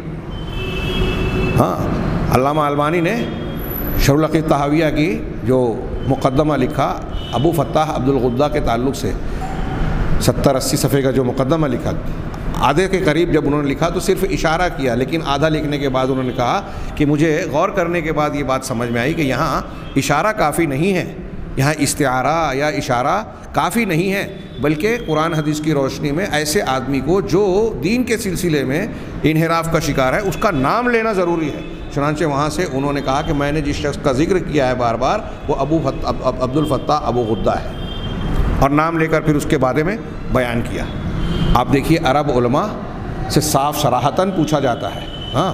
S1: ہاں، علامہ البانی نے شرح العقیدہ الطحاویہ کی جو مقدمہ لکھا ابو فتاح عبد الغدہ کے تعلق سے، 70-80 صفحے کا جو مقدمہ لکھا، آدھے کے قریب جب انہوں نے لکھا تو صرف اشارہ کیا، لیکن آدھا لکھنے کے بعد انہوں نے کہا کہ مجھے غور کرنے کے بعد یہ بات سمجھ میں آئی کہ یہاں اشارہ کافی نہیں ہے، یہاں استعارہ یا اشارہ کافی نہیں ہے، بلکہ قرآن حدیث کی روشنی میں ایسے آدمی کو جو دین کے سلسلے میں انحراف کا شکار ہے اس کا نام لینا ضروری ہے. چنانچہ وہاں سے انہوں نے کہا کہ میں نے جس شخص کا ذکر کیا ہے بار بار وہ عبد الفتاح ابو غدہ ہے، اور نام لے کر پھر اس کے بارے میں بیان کیا. آپ دیکھیے عرب علماء سے صاف صراحتاً پوچھا جاتا ہے. ہاں،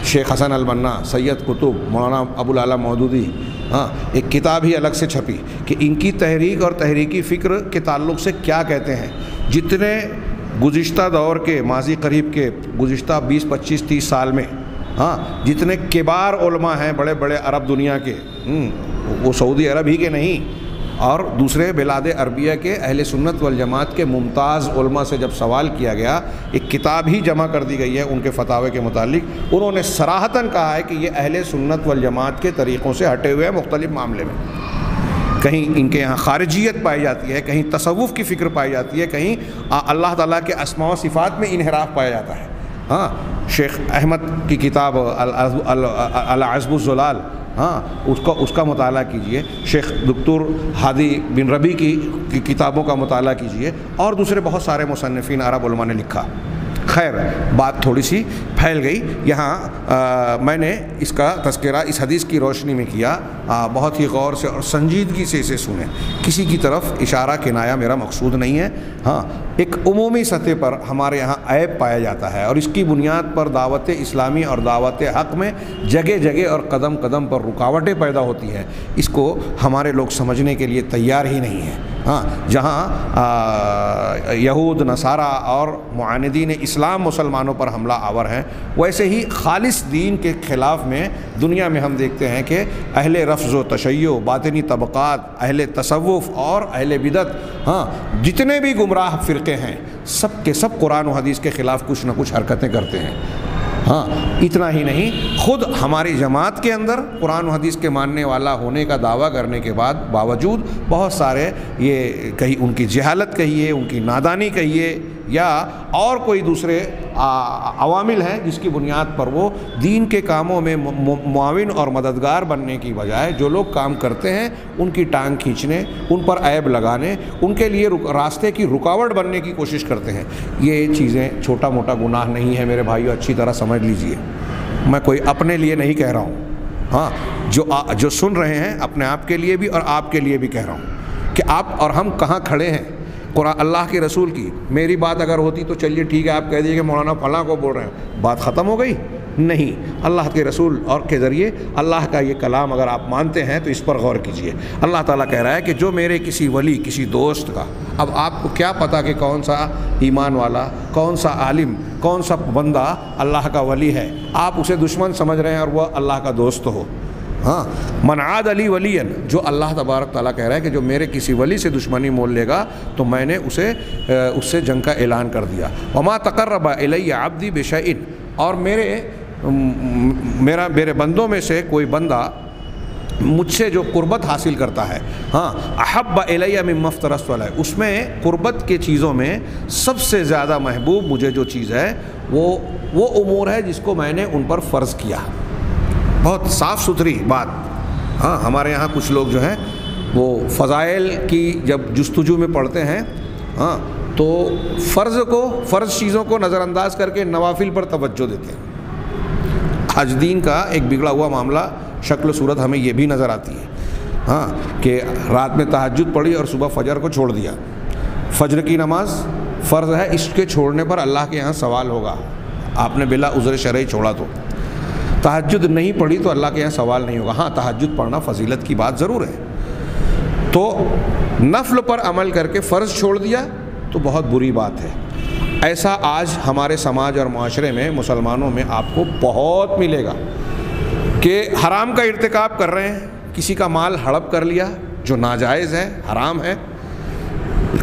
S1: شیخ حسن البنا، سید قطب، مولانا ابو العلا مودودی، ہاں، ایک کتاب ہی الگ سے چھپی کہ ان کی تحریک اور تحریکی فکر کے تعلق سے کیا کہتے ہیں. جتنے گزشتہ دور کے، ماضی قریب کے گزشتہ 20-25-30 سال میں، ہاں، جتنے کبار علماء ہیں بڑے بڑے عرب دنیا کے، وہ سعودی عرب ہی کے نہیں اور دوسرے بلاد عربیہ کے اہل سنت والجماعت کے ممتاز علماء سے جب سوال کیا گیا، ایک کتاب ہی جمع کر دی گئی ہے ان کے فتاوے کے متعلق، انہوں نے صراحتاً کہا ہے کہ یہ اہل سنت والجماعت کے طریقوں سے ہٹے ہوئے ہیں مختلف معاملے میں. کہیں ان کے یہاں خارجیت پائی جاتی ہے، کہیں تصوف کی فکر پائی جاتی ہے، کہیں اللہ تعالیٰ کے اسماء و صفات میں انحراف پایا جاتا ہے. ہاں، شیخ احمد کی کتاب العذب الزلال، ہاں، اس کا مطالعہ کیجئے. شیخ دکتور ہادی بن ربیع کی کتابوں کا مطالعہ کیجئے، اور دوسرے بہت سارے مصنفین عرب علماء نے لکھا. خیر، بات تھوڑی سی پھیل گئی. یہاں میں نے اس کا تذکرہ اس حدیث کی روشنی میں کیا، بہت ہی غور سے اور سنجیدگی سے اسے سنیں. کسی کی طرف اشارہ کنایا میرا مقصود نہیں ہے. ہاں، ایک عمومی سطح پر ہمارے یہاں عیب پایا جاتا ہے، اور اس کی بنیاد پر دعوت اسلامی اور دعوت حق میں جگہ جگہ اور قدم قدم پر رکاوٹیں پیدا ہوتی ہیں. اس کو ہمارے لوگ سمجھنے کے لیے تیار ہی نہیں ہیں. ہاں، جہاں یہود، نصارہ اور معاندین اسلام مسلمانوں پر حملہ آور ہیں، ویسے ہی خالص دین کے خلاف میں دنیا میں ہم دیکھتے ہیں کہ اہل رفض و تشیع، باطنی طبقات، اہل تصوف اور اہل بدعت، ہاں، جتنے بھی گمراہ فرقے ہیں، سب کے سب قرآن و حدیث کے خلاف کچھ نہ کچھ حرکتیں کرتے ہیں. ہاں اتنا ہی نہیں، خود ہماری جماعت کے اندر قرآن و حدیث کے ماننے والا ہونے کا دعویٰ کرنے کے باوجود بہت سارے یہ کہیں ان کی جہالت کہیے، ان کی نادانی کہیے، یا اور کوئی دوسرے عوامل ہیں جس کی بنیاد پر وہ دین کے کاموں میں معاون اور مددگار بننے کی بجائے جو لوگ کام کرتے ہیں ان کی ٹانگ کھینچنے، ان پر عیب لگانے، ان کے لیے راستے کی رکاوٹ بننے کی کوشش کرتے ہیں۔ یہ چیزیں چھوٹا موٹا گناہ نہیں ہے میرے بھائیو، اچھی طرح سمجھ لیجئے۔ میں کوئی اپنے لیے نہیں کہہ رہا ہوں، ہاں جو سن رہے ہیں اپنے آپ کے لیے بھی اور آپ کے لیے بھی کہہ رہا ہوں کہ آپ اور ہم کہاں کھڑے ہیں قرآن اللہ کے رسول کی۔ میری بات اگر ہوتی تو چلیے ٹھیک ہے، آپ کہہ دیجیے کہ مولانا فلاں کو بول رہے ہیں، بات ختم ہو گئی؟ نہیں، اللہ کے رسول اور کے ذریعے اللہ کا یہ کلام اگر آپ مانتے ہیں تو اس پر غور کیجئے۔ اللہ تعالیٰ کہہ رہا ہے کہ جو میرے کسی ولی، کسی دوست کا، اب آپ کو کیا پتہ کہ کون سا ایمان والا، کون سا عالم، کون سا بندہ اللہ کا ولی ہے، آپ اسے دشمن سمجھ رہے ہیں اور وہ اللہ کا دوست ہو۔ ہاں، من عاد علی ولی، جو اللہ تبارک تعالیٰ کہہ رہا ہے کہ جو میرے کسی ولی سے دشمنی مول لے گا تو میں نے اس سے جنگ کا اعلان کر دیا۔ وما تقرب الی عبدی بشیء، اور میرے بندوں میں سے کوئی بندہ مجھ سے جو قربت حاصل کرتا ہے، ہاں، احب الی مما افترضت علیہ، اس میں قربت کے چیزوں میں سب سے زیادہ محبوب مجھے جو چیز ہے وہ امور ہے جس کو میں نے ان پر فرض کیا۔ بہت صاف ستھری بات۔ ہاں، ہمارے یہاں کچھ لوگ جو ہیں وہ فضائل کی جب جستجو میں پڑھتے ہیں، ہاں، تو فرض چیزوں کو نظر انداز کر کے نوافل پر توجہ دیتے ہیں۔ حج دین کا ایک بگڑا ہوا معاملہ، شکل و صورت ہمیں یہ بھی نظر آتی ہے، ہاں، کہ رات میں تہجد پڑھی اور صبح فجر کو چھوڑ دیا۔ فجر کی نماز فرض ہے، اس کے چھوڑنے پر اللہ کے یہاں سوال ہوگا، آپ نے بلا عذر شرعی چھوڑا تو۔ تہجد نہیں پڑھی تو اللہ کے یہاں سوال نہیں ہوگا۔ ہاں، تہجد پڑھنا فضیلت کی بات ضرور ہے، تو نفل پر عمل کر کے فرض چھوڑ دیا تو بہت بری بات ہے۔ ایسا آج ہمارے سماج اور معاشرے میں، مسلمانوں میں آپ کو بہت ملے گا کہ حرام کا ارتکاب کر رہے ہیں، کسی کا مال ہڑپ کر لیا جو ناجائز ہے، حرام ہے،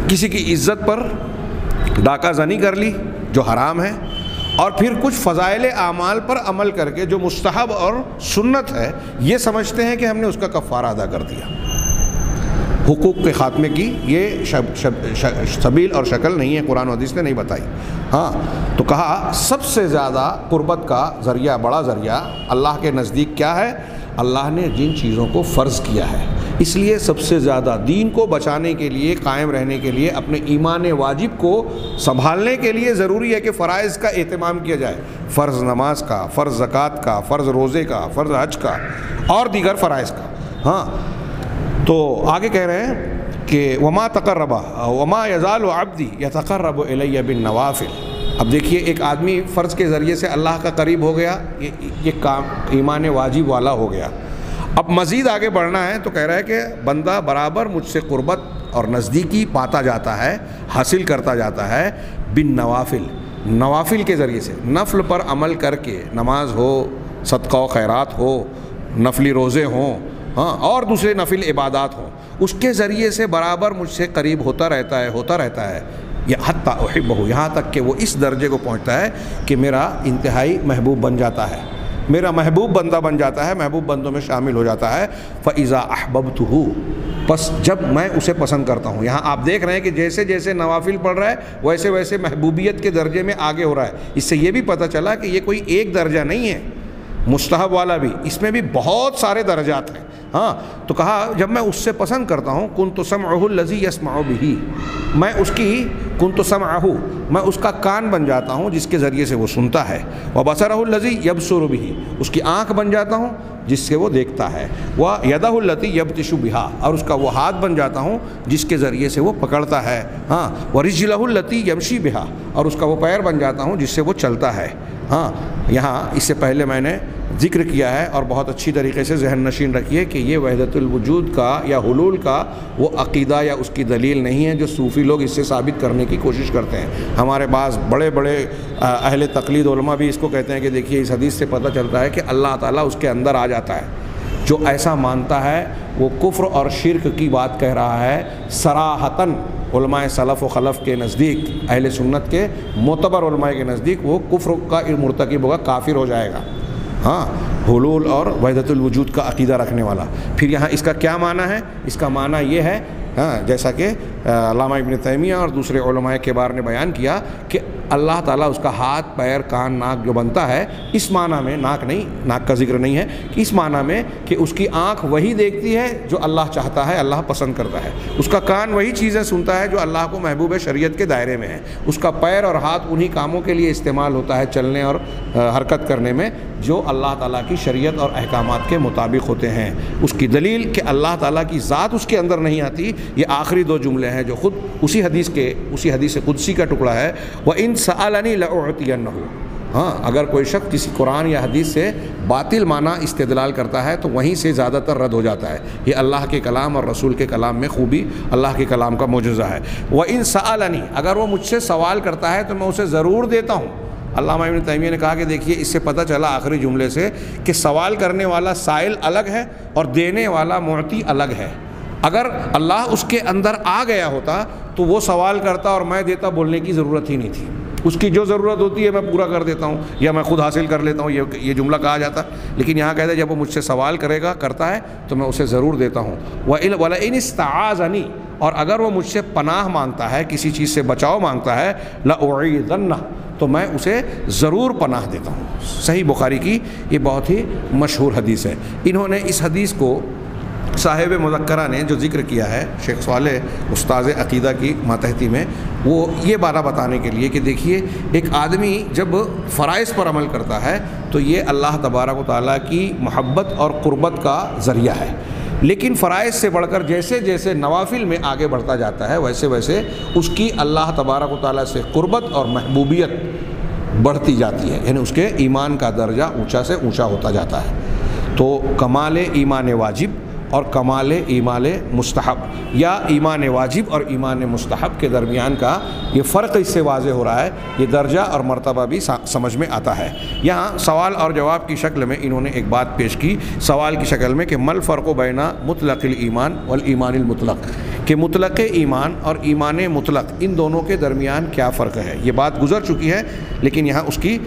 S1: کسی کی عزت پر ڈاکہ زنی کر لی جو حرام ہے، اور پھر کچھ فضائل اعمال پر عمل کر کے جو مستحب اور سنت ہے یہ سمجھتے ہیں کہ ہم نے اس کا کفارہ ادا کر دیا۔ حقوق کے خاتمے کی یہ سبیل اور شکل نہیں ہے، قرآن و حدیث نے نہیں بتائی۔ ہاں، تو کہا سب سے زیادہ قربت کا ذریعہ، بڑا ذریعہ اللہ کے نزدیک کیا ہے؟ اللہ نے جن چیزوں کو فرض کیا ہے۔ اس لیے سب سے زیادہ دین کو بچانے کے لیے، قائم رہنے کے لیے، اپنے ایمان واجب کو سنبھالنے کے لیے ضروری ہے کہ فرائض کا اہتمام کیا جائے، فرض نماز کا، فرض زکوٰۃ کا، فرض روزے کا، فرض حج کا اور دیگر فرائض کا۔ ہاں، تو آگے کہہ رہے ہیں کہ وما تقرب وما یزال عبدی یتقرب الی بالنوافل۔ اب دیکھیے، ایک آدمی فرض کے ذریعے سے اللہ کا قریب ہو گیا، یہ کام ایمان واجب والا ہو گیا۔ اب مزید آگے بڑھنا ہے تو کہہ رہا ہے کہ بندہ برابر مجھ سے قربت اور نزدیکی پاتا جاتا ہے، حاصل کرتا جاتا ہے بالنوافل، نوافل کے ذریعے سے، نفل پر عمل کر کے، نماز ہو، صدقہ و خیرات ہو، نفلی روزے ہوں، ہاں، اور دوسرے نفل عبادات ہوں، اس کے ذریعے سے برابر مجھ سے قریب ہوتا رہتا ہے، یا حتی احبہ، یہاں تک کہ وہ اس درجے کو پہنچتا ہے کہ میرا انتہائی محبوب بن جاتا ہے، میرا محبوب بندہ بن جاتا ہے، محبوب بندوں میں شامل ہو جاتا ہے۔ فَإِذَا أَحْبَبْتُهُ، پس جب میں اسے پسند کرتا ہوں۔ یہاں آپ دیکھ رہے ہیں کہ جیسے جیسے نوافل پڑھ رہا ہے ویسے ویسے محبوبیت کے درجے میں آگے ہو رہا ہے۔ اس سے یہ بھی پتہ چلا کہ یہ کوئی ایک درجہ نہیں ہے، مستحب والا بھی، اس میں بھی بہت سارے درجات ہیں۔ ہاں، تو کہا جب میں اس سے پسند کرتا ہوں، كُنْتُ سَمْعُهُ الَّذِي يَسْمَعُ بِهِ، میں اس کی كُنْتُ سَمْعَهُ، میں اس کا کان بن جاتا ہوں جس کے ذریعے سے وہ سنتا ہے، وَبَصَرَهُ الَّذِي يَبْصُرُ بِهِ، اس کی آنکھ بن جاتا ہوں جس سے وہ دیکھتا ہے، وَيَدَهُ الَّتِي يَبْطِشُ بِهَا، اور اس کا وہ ہاتھ بن جاتا ہوں جس کے ذریعے سے وہ پکڑتا ہے، ہاں، وَرِجْلَهُ الَّتِي يَمْشِي بِهَا، اور اس کا وہ پیر بن جاتا ہوں جس سے وہ چلتا ہے۔ ہاں، یہاں اس سے پہلے میں نے ذکر کیا ہے اور بہت اچھی طریقے سے ذہن نشین رکھیے کہ یہ وحدت الوجود کا یا حلول کا وہ عقیدہ یا اس کی دلیل نہیں ہے جو صوفی لوگ اس سے ثابت کرنے کی کوشش کرتے ہیں۔ ہمارے بعض بڑے بڑے اہل تقلید علماء بھی اس کو کہتے ہیں کہ دیکھیے اس حدیث سے پتہ چلتا ہے کہ اللہ تعالیٰ اس کے اندر آ جاتا ہے۔ جو ایسا مانتا ہے وہ کفر اور شرک کی بات کہہ رہا ہے صراحتاً۔ علماء سلف و خلف کے نزدیک، اہل سنت کے معتبر علماء کے نزدیک وہ کفر کا مرتکب ہوگا، کافر ہو جائے گا، ہاں، حلول اور وحدت الوجود کا عقیدہ رکھنے والا۔ پھر یہاں اس کا کیا معنی ہے؟ اس کا معنی یہ ہے، ہاں، جیسا کہ علامہ ابن تیمیہ اور دوسرے علماء کبار نے بیان کیا کہ اللہ تعالیٰ اس کا ہاتھ، پیر، کان، ناک جو بنتا ہے، اس معنی میں، ناک نہیں، ناک کا ذکر نہیں ہے، کہ اس معنی میں کہ اس کی آنکھ وہی دیکھتی ہے جو اللہ چاہتا ہے، اللہ پسند کرتا ہے، اس کا کان وہی چیزیں سنتا ہے جو اللہ کو محبوب شریعت کے دائرے میں ہے، اس کا پیر اور ہاتھ انہی کاموں کے لیے استعمال ہوتا ہے، چلنے اور حرکت کرنے میں، جو اللہ تعالیٰ کی شریعت اور احکامات کے مطابق ہوتے ہیں۔ اس کی دلیل کہ اللہ تعالیٰ کی ذات اس کے اندر نہیں آتی، یہ آخری دو جملے ہیں جو خود اسی حدیث قدسی کا ٹکڑا ہے، وَإِن سَأَلَنِي لَأُعْطِيَنَّهُ۔ ہاں، اگر کوئی شخص کسی قرآن یا حدیث سے باطل معنی استدلال کرتا ہے تو وہیں سے زیادہ تر رد ہو جاتا ہے۔ یہ اللہ کے کلام اور رسول کے کلام میں خوبی، اللہ کے کلام کا معجزہ ہے۔ وَإِن سَأَلَنِي، اگر وہ مجھ سے سوال کرتا ہے تو میں اسے ضرور دیتا ہوں۔ علامہ ابن تیمیہ نے کہا کہ دیکھیے، اس سے پتہ چلا آخری جملے سے کہ سوال کرنے والا سائل الگ ہے اور دینے والا معطی الگ ہے۔ اگر اللہ اس کے اندر آ گیا ہوتا تو وہ سوال کرتا اور میں دیتا، بولنے کی ضرورت ہی نہیں تھی۔ اس کی جو ضرورت ہوتی ہے میں پورا کر دیتا ہوں یا میں خود حاصل کر لیتا ہوں، یہ جملہ کہا جاتا۔ لیکن یہاں کہتے ہیں جب وہ مجھ سے سوال کرتا ہے تو میں اسے ضرور دیتا ہوں۔ وَلَئِنِ اسْتَعَاذَنِي، اور اگر وہ مجھ سے پناہ مانگتا ہے، کسی چیز سے بچاؤ مانگتا ہے، لَأُعِيذَنَّهُ، تو میں اسے ضرور پناہ دیتا ہوں۔ صحیح بخاری کی یہ بہت ہی مشہور حدیث ہے۔ انہوں نے اس حدیث کو صاحب مذکرہ نے جو ذکر کیا ہے، شیخ صالح استاذ عقیدہ کی ماتحتی میں، وہ یہ بات بتانے کے لیے کہ دیکھیے، ایک آدمی جب فرائض پر عمل کرتا ہے تو یہ اللہ تبارک و تعالیٰ کی محبت اور قربت کا ذریعہ ہے، لیکن فرائض سے بڑھ کر جیسے جیسے نوافل میں آگے بڑھتا جاتا ہے ویسے ویسے اس کی اللہ تبارک و تعالیٰ سے قربت اور محبوبیت بڑھتی جاتی ہے، یعنی اس کے ایمان کا درجہ اونچا سے اونچا ہوتا جاتا ہے۔ تو کمال ایمان واجب اور کمال ایمان مستحب، یا ایمان واجب اور ایمان مستحب کے درمیان کا یہ فرق اس سے واضح ہو رہا ہے، یہ درجہ اور مرتبہ بھی سمجھ میں آتا ہے۔ یہاں سوال اور جواب کی شکل میں انہوں نے ایک بات پیش کی، سوال کی شکل میں کہ مل فرق بین مطلق الایمان والایمان المطلق، کہ مطلق ایمان اور ایمان مطلق ان دونوں کے درمیان کیا فرق ہے۔ یہ بات گزر چکی ہے لیکن یہاں اس کی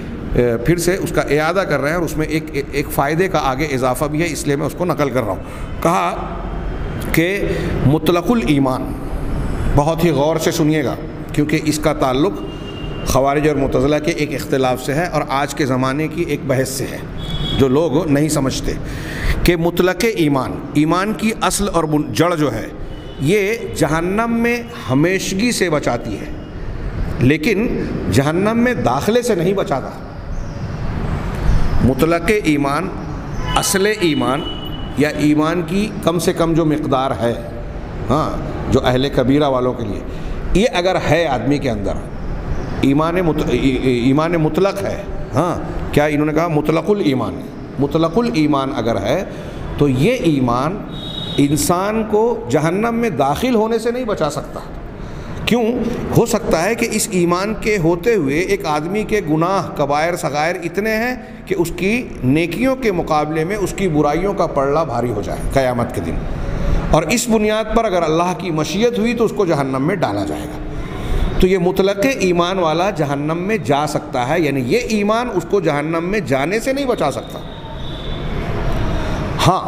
S1: پھر سے اس کا اعادہ کر رہے ہیں، اور اس میں ایک فائدے کا آگے اضافہ بھی ہے، اس لیے میں اس کو نقل کر رہا ہوں۔ کہا کہ مطلق الایمان، بہت ہی غور سے سنیے گا کیونکہ اس کا تعلق خوارج اور معتزلہ کے ایک اختلاف سے ہے اور آج کے زمانے کی ایک بحث سے ہے جو لوگ نہیں سمجھتے، کہ مطلق ایمان کی اصل اور جڑ جو ہے یہ جہنم میں ہمیشگی سے بچاتی ہے، لیکن جہنم میں داخلے سے نہیں بچاتا۔ مطلق ایمان، اصل ایمان یا ایمان کی کم سے کم جو مقدار ہے، ہاں، جو اہل کبیرہ والوں کے لیے، یہ اگر ہے آدمی کے اندر، ایمان مطلق ہے، ہاں، کیا انہوں نے کہا مطلق الایمان اگر ہے تو یہ ایمان انسان کو جہنم میں داخل ہونے سے نہیں بچا سکتا۔ کیوں؟ ہو سکتا ہے کہ اس ایمان کے ہوتے ہوئے ایک آدمی کے گناہ کبائر صغائر اتنے ہیں کہ اس کی نیکیوں کے مقابلے میں اس کی برائیوں کا پلڑا بھاری ہو جائے قیامت کے دن، اور اس بنیاد پر اگر اللہ کی مشیت ہوئی تو اس کو جہنم میں ڈالا جائے گا۔ تو یہ مطلق ایمان والا جہنم میں جا سکتا ہے، یعنی یہ ایمان اس کو جہنم میں جانے سے نہیں بچا سکتا۔ ہاں،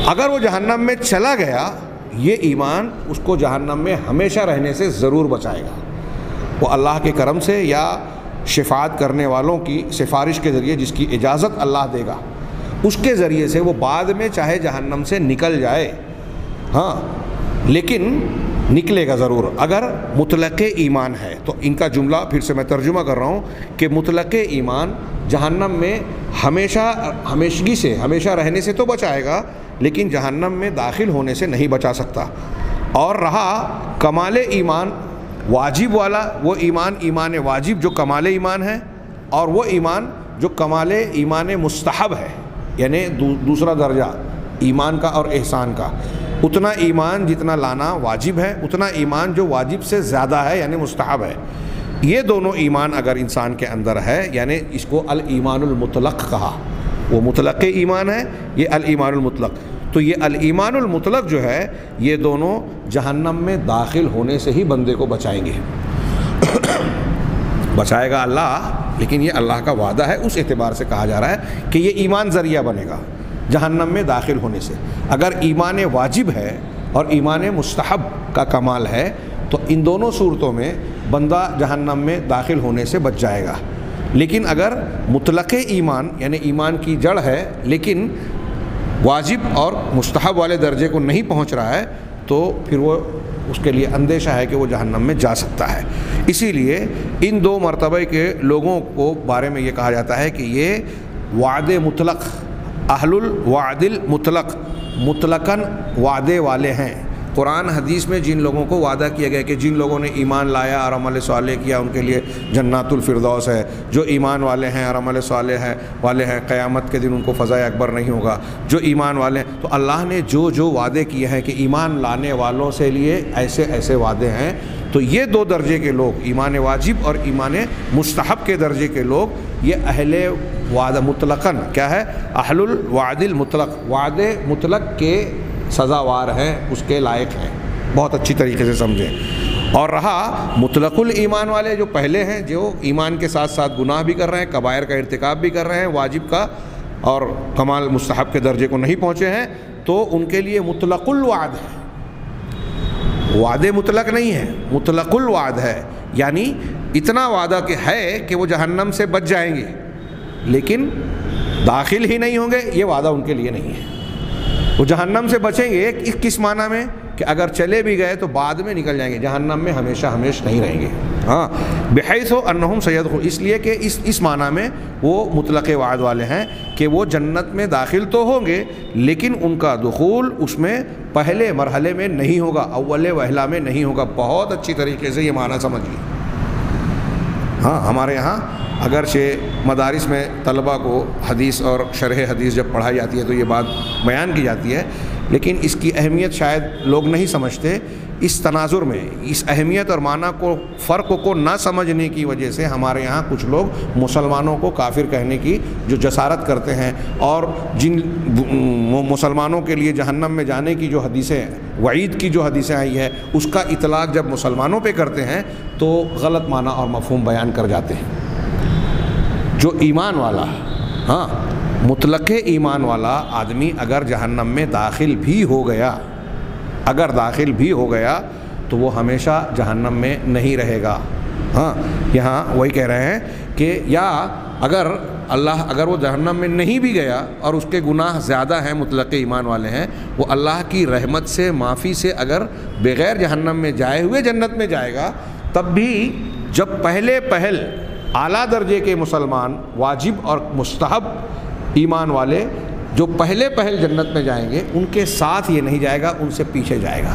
S1: اگر وہ جہنم میں چلا گیا، یہ ایمان اس کو جہنم میں ہمیشہ رہنے سے ضرور بچائے گا۔ وہ اللہ کے کرم سے یا شفاعت کرنے والوں کی سفارش کے ذریعے، جس کی اجازت اللہ دے گا، اس کے ذریعے سے وہ بعد میں چاہے جہنم سے نکل جائے، ہاں، لیکن نکلے گا ضرور اگر مطلق ایمان ہے۔ تو ان کا جملہ پھر سے میں ترجمہ کر رہا ہوں کہ مطلق ایمان جہنم میں ہمیشگی سے، ہمیشہ رہنے سے تو بچائے گا، لیکن جہنم میں داخل ہونے سے نہیں بچا سکتا۔ اور رہا کمال ایمان واجب والا، وہ ایمان واجب جو کمال ایمان ہے، اور وہ ایمان جو کمال ایمان مستحب ہے، یعنی دوسرا درجہ ایمان کا اور احسان کا، اتنا ایمان جتنا لانا واجب ہے، اتنا ایمان جو واجب سے زیادہ ہے یعنی مستحب ہے۔ یہ دونوں ایمان اگر انسان کے اندر ہے، یعنی اس کو الایمان المطلق کہا، وہ مطلق ایمان ہے، یہ الایمان المطلق۔ تو یہ الایمان المطلق جو ہے یہ دونوں جہنم میں داخل ہونے سے ہی بندے کو بچائیں گے. بچائے گا اللہ، لیکن یہ اللہ کا وعدہ ہے، اس اعتبار سے کہا جا رہا ہے کہ یہ ایمان ذریعہ بنے گا جہنم میں داخل ہونے سے. اگر ایمان واجب ہے اور ایمان مستحب کا کمال ہے تو ان دونوں صورتوں میں بندہ جہنم میں داخل ہونے سے بچ جائے گا. لیکن اگر مطلق ایمان یعنی ایمان کی جڑ ہے لیکن واجب اور مستحب والے درجے کو نہیں پہنچ رہا ہے تو پھر وہ اس کے لیے اندیشہ ہے کہ وہ جہنم میں جا سکتا ہے. اسی لیے ان دو مرتبہ کے لوگوں کو بارے میں یہ کہا جاتا ہے کہ یہ وعد مطلق، اہل الوعد المطلق، مطلقاً وعدے والے ہیں. قرآن حدیث میں جن لوگوں کو وعدہ کیا گیا کہ جن لوگوں نے ایمان لایا اور عمل صالح کیا ان کے لیے جنات الفردوس ہے، جو ایمان والے ہیں اور عمل صالح والے ہیں قیامت کے دن ان کو فضائے اکبر نہیں ہوگا، جو ایمان والے ہیں. تو اللہ نے جو وعدے کیے ہیں کہ ایمان لانے والوں سے لیے ایسے ایسے وعدے ہیں. تو یہ دو درجے کے لوگ، ایمان واجب اور ایمان مستحب کے درجے کے لوگ، یہ اہل وعدہ مطلقاً کیا ہے، اہل الوعد المطلق، وعد مطلق کے سزاوار ہیں، اس کے لائق ہیں. بہت اچھی طریقے سے سمجھیں. اور رہا مطلق الایمان والے جو پہلے ہیں، جو ایمان کے ساتھ ساتھ گناہ بھی کر رہے ہیں، کبائر کا ارتکاب بھی کر رہے ہیں، واجب کا اور کمال مستحب کے درجے کو نہیں پہنچے ہیں، تو ان کے لیے مطلق الوعد ہے. وعد مطلق نہیں ہے، مطلق الوعد ہے، یعنی اتنا وعدہ کہ ہے کہ وہ جہنم سے بچ جائیں گے لیکن داخل ہی نہیں ہوں گے. یہ وعدہ ان کے لیے نہیں ہے. وہ جہنم سے بچیں گے کس معنی میں کہ اگر چلے بھی گئے تو بعد میں نکل جائیں گے، جہنم میں ہمیشہ نہیں رہیں گے. ہاں، بحیث انہم سیدخلون، اس لیے کہ اس معنی میں وہ مطلق وعد والے ہیں کہ وہ جنت میں داخل تو ہوں گے لیکن ان کا دخول اس میں پہلے مرحلے میں نہیں ہوگا، اول وہلہ میں نہیں ہوگا. بہت اچھی طریقے سے یہ معنی سمجھیے. ہاں، ہمارے یہاں اگرچہ مدارس میں طلبہ کو حدیث اور شرح حدیث جب پڑھائی جاتی ہے تو یہ بات بیان کی جاتی ہے، لیکن اس کی اہمیت شاید لوگ نہیں سمجھتے. اس تناظر میں اس اہمیت اور معنی کو، فرق کو نہ سمجھنے کی وجہ سے ہمارے یہاں کچھ لوگ مسلمانوں کو کافر کہنے کی جو جسارت کرتے ہیں، اور جن مسلمانوں کے لیے جہنم میں جانے کی جو حدیثیں، وعید کی جو حدیثیں آئی ہے، اس کا اطلاق جب مسلمانوں پہ کرتے ہیں تو غلط معنی اور مفہوم بیان کر جاتے ہیں. جو ایمان والا، ہاں مطلق ایمان والا آدمی اگر جہنم میں داخل بھی ہو گیا، اگر داخل بھی ہو گیا تو وہ ہمیشہ جہنم میں نہیں رہے گا. ہاں، یہاں وہی کہہ رہے ہیں کہ یا اگر وہ جہنم میں نہیں بھی گیا اور اس کے گناہ زیادہ ہیں، مطلق ایمان والے ہیں، وہ اللہ کی رحمت سے، معافی سے اگر بغیر جہنم میں جائے ہوئے جنت میں جائے گا، تب بھی جب پہل اعلیٰ درجے کے مسلمان، واجب اور مستحب ایمان والے جو پہل جنت میں جائیں گے، ان کے ساتھ یہ نہیں جائے گا، ان سے پیچھے جائے گا.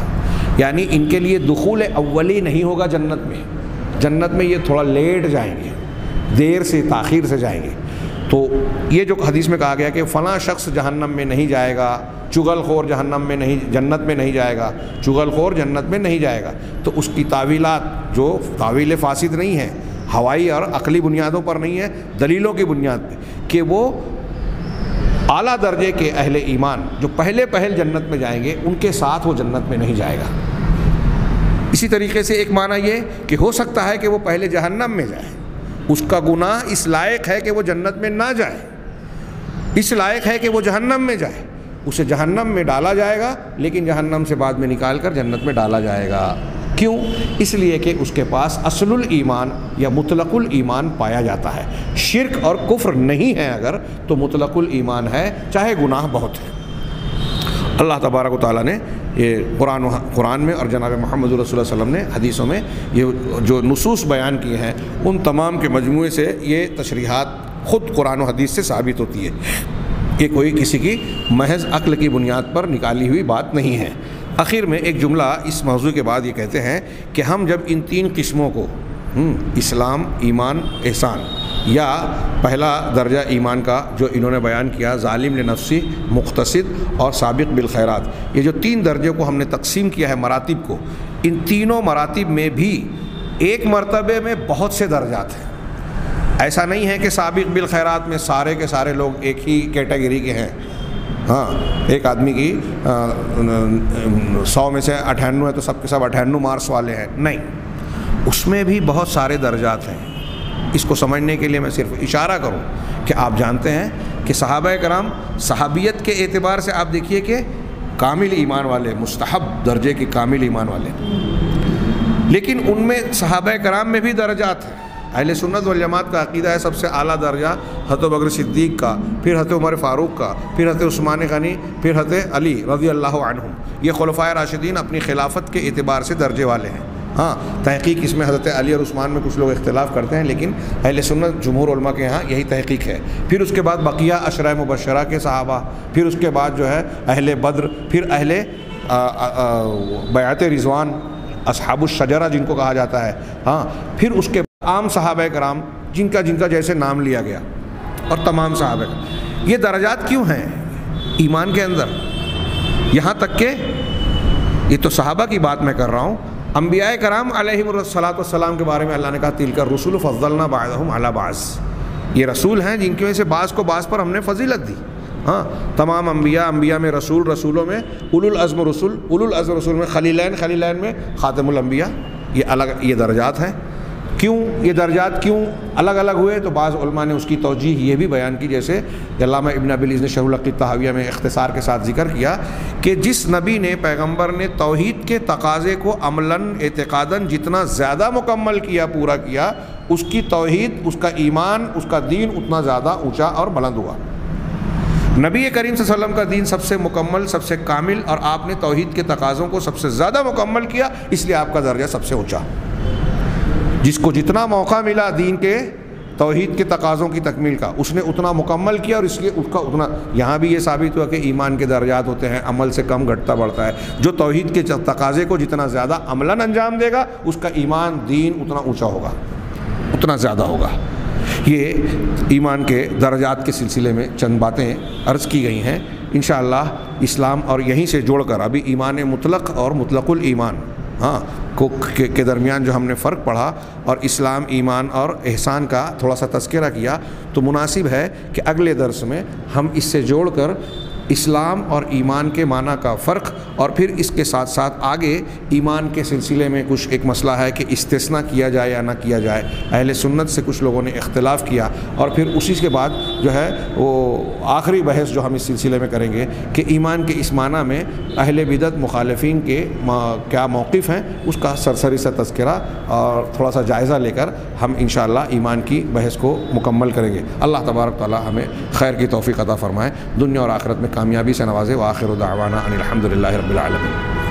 S1: یعنی ان کے لیے دخول اولی نہیں ہوگا جنت میں. جنت میں یہ تھوڑا لیٹ جائیں گے، دیر سے، تاخیر سے جائیں گے. تو یہ جو حدیث میں کہا گیا کہ فلاں شخص جہنم میں نہیں جائے گا، چغل خور جہنم میں نہیں، جنت میں نہیں جائے گا، چغل خور جنت میں نہیں جائے گا، تو اس کی تعویلات جو تعویل فاسد نہیں ہیں، ہوائی اور عقلی بنیادوں پر نہیں ہے، دلیلوں کی بنیاد پہ، کہ وہ اعلیٰ درجے کے اہل ایمان جو پہل جنت میں جائیں گے، ان کے ساتھ وہ جنت میں نہیں جائے گا. اسی طریقے سے ایک معنی یہ کہ ہو سکتا ہے کہ وہ پہلے جہنم میں جائے، اس کا گناہ اس لائق ہے کہ وہ جنت میں نہ جائے، اس لائق ہے کہ وہ جہنم میں جائے، اسے جہنم میں ڈالا جائے گا لیکن جہنم سے بعد میں نکال کر جنت میں ڈالا جائے گا. کیوں؟ اس لیے کہ اس کے پاس اصل الایمان یا مطلق الایمان پایا جاتا ہے. شرک اور کفر نہیں ہے اگر، تو مطلق الایمان ہے، چاہے گناہ بہت ہے. اللہ تبارک و تعالیٰ نے یہ قرآن میں اور جناب محمد رسول اللہ صلی اللہ علیہ وسلم نے حدیثوں میں یہ جو نصوص بیان کیے ہیں، ان تمام کے مجموعے سے یہ تشریحات خود قرآن و حدیث سے ثابت ہوتی ہے. یہ کوئی کسی کی محض عقل کی بنیاد پر نکالی ہوئی بات نہیں ہے. آخر میں ایک جملہ اس موضوع کے بعد یہ کہتے ہیں کہ ہم جب ان تین قسموں کو، اسلام، ایمان، احسان، یا پہلا درجہ ایمان کا جو انہوں نے بیان کیا، ظالم لنفسی، مقتصد اور سابق بالخیرات، یہ جو تین درجے کو ہم نے تقسیم کیا ہے مراتب کو، ان تینوں مراتب میں بھی ایک مرتبے میں بہت سے درجات ہیں. ایسا نہیں ہے کہ سابق بالخیرات میں سارے کے سارے لوگ ایک ہی کیٹیگری کے ہیں. ہاں ایک آدمی کی 100 میں سے 98 ہے تو سب کے سب 98 مارکس والے ہیں، نہیں، اس میں بھی بہت سارے درجات ہیں۔ اس کو سمجھنے کے لیے میں صرف اشارہ کروں کہ آپ جانتے ہیں کہ صحابہ کرام صحابیت کے اعتبار سے آپ دیکھیے کہ کامل ایمان والے، مستحب درجے کے کامل ایمان والے، لیکن ان میں صحابہ کرام میں بھی درجات ہیں۔ اہل سنت والجماعت کا عقیدہ ہے سب سے اعلیٰ درجہ حضرت بکر صدیق کا، پھر حضرت عمر فاروق کا، پھر حضرت عثمان غنی، پھر حضرت علی رضی اللہ عنہم۔ یہ خلفائے راشدین اپنی خلافت کے اعتبار سے درجے والے ہیں۔ ہاں تحقیق اس میں حضرت علی اور عثمان میں کچھ لوگ اختلاف کرتے ہیں، لیکن اہل سنت جمہور علماء کے ہاں یہی تحقیق ہے۔ پھر اس کے بعد بقیہ عشرہ مبشرہ کے صحابہ، پھر اس کے بعد جو ہے اہل بدر، پھر اہل بیعت رضوان، اصحاب الشجرہ جن کو کہا جاتا ہے، ہاں پھر اس کے عام صحابہ کرام جن کا جیسے نام لیا گیا، اور تمام صحابہ کرام۔ یہ درجات کیوں ہیں ایمان کے اندر؟ یہاں تک کہ یہ تو صحابہ کی بات میں کر رہا ہوں، انبیاء کرام علیہم الصلاۃ والسلام کے بارے میں اللہ نے کہا تلک الرسل فضلنا بعضهم علی بعض، یہ رسول ہیں جن کی وجہ سے بعض کو بعض پر ہم نے فضیلت دی۔ ہاں تمام انبیاء میں رسول، رسولوں میں اولو العزم رسول میں خلیلین میں خاتم الانبیاء، یہ الگ یہ درجات ہیں۔ کیوں یہ درجات کیوں الگ الگ ہوئے؟ تو بعض علماء نے اس کی توجیہ یہ بھی بیان کی، جیسے علامہ ابن ابی العز نے شرح العقیدہ الطحاویہ میں اختصار کے ساتھ ذکر کیا کہ جس نبی نے، پیغمبر نے توحید کے تقاضے کو عملاً اعتقاداً جتنا زیادہ مکمل کیا، پورا کیا، اس کی توحید، اس کا ایمان، اس کا دین اتنا زیادہ اونچا اور بلند ہوا۔ نبی کریم صلی اللہ علیہ وسلم کا دین سب سے مکمل، سب سے کامل، اور آپ نے توحید کے تقاضوں کو سب سے زیادہ مکمل کیا، اس لیے آپ کا درجہ سب سے اونچا۔ جس کو جتنا موقع ملا دین کے توحید کے تقاضوں کی تکمیل کا، اس نے اتنا مکمل کیا، اور اس لیے اس کا اتنا۔ یہاں بھی یہ ثابت ہوا کہ ایمان کے درجات ہوتے ہیں، عمل سے کم گھٹتا بڑھتا ہے۔ جو توحید کے تقاضے کو جتنا زیادہ عملاً انجام دے گا، اس کا ایمان، دین اتنا اونچا ہوگا، اتنا زیادہ ہوگا۔ یہ ایمان کے درجات کے سلسلے میں چند باتیں عرض کی گئی ہیں۔ انشاءاللہ اسلام اور یہیں سے جوڑ کر ابھی ایمان مطلق اور مطلق الایمان کے درمیان جو ہم نے فرق پڑھا، اور اسلام، ایمان اور احسان کا تھوڑا سا تذکرہ کیا، تو مناسب ہے کہ اگلے درس میں ہم اس سے جوڑ کر اسلام اور ایمان کے معنی کا فرق، اور پھر اس کے ساتھ ساتھ آگے ایمان کے سلسلے میں کچھ ایک مسئلہ ہے کہ استثناء کیا جائے یا نہ کیا جائے، اہل سنت سے کچھ لوگوں نے اختلاف کیا، اور پھر اسی کے بعد جو ہے وہ آخری بحث جو ہم اس سلسلے میں کریں گے کہ ایمان کے اس معنی میں اہل بدعت مخالفین کے کیا موقف ہیں، اس کا سرسری سا تذکرہ اور تھوڑا سا جائزہ لے کر ہم انشاءاللہ ایمان کی بحث کو مکمل کریں گے۔ اللہ تبارک تعالی ہمیں خیر کی توفیق عطا فرمائے، دنیا اور آخرت میں کامیابی سے نوازے۔ وآخر دعوانا ان الحمد للہ رب العالمین۔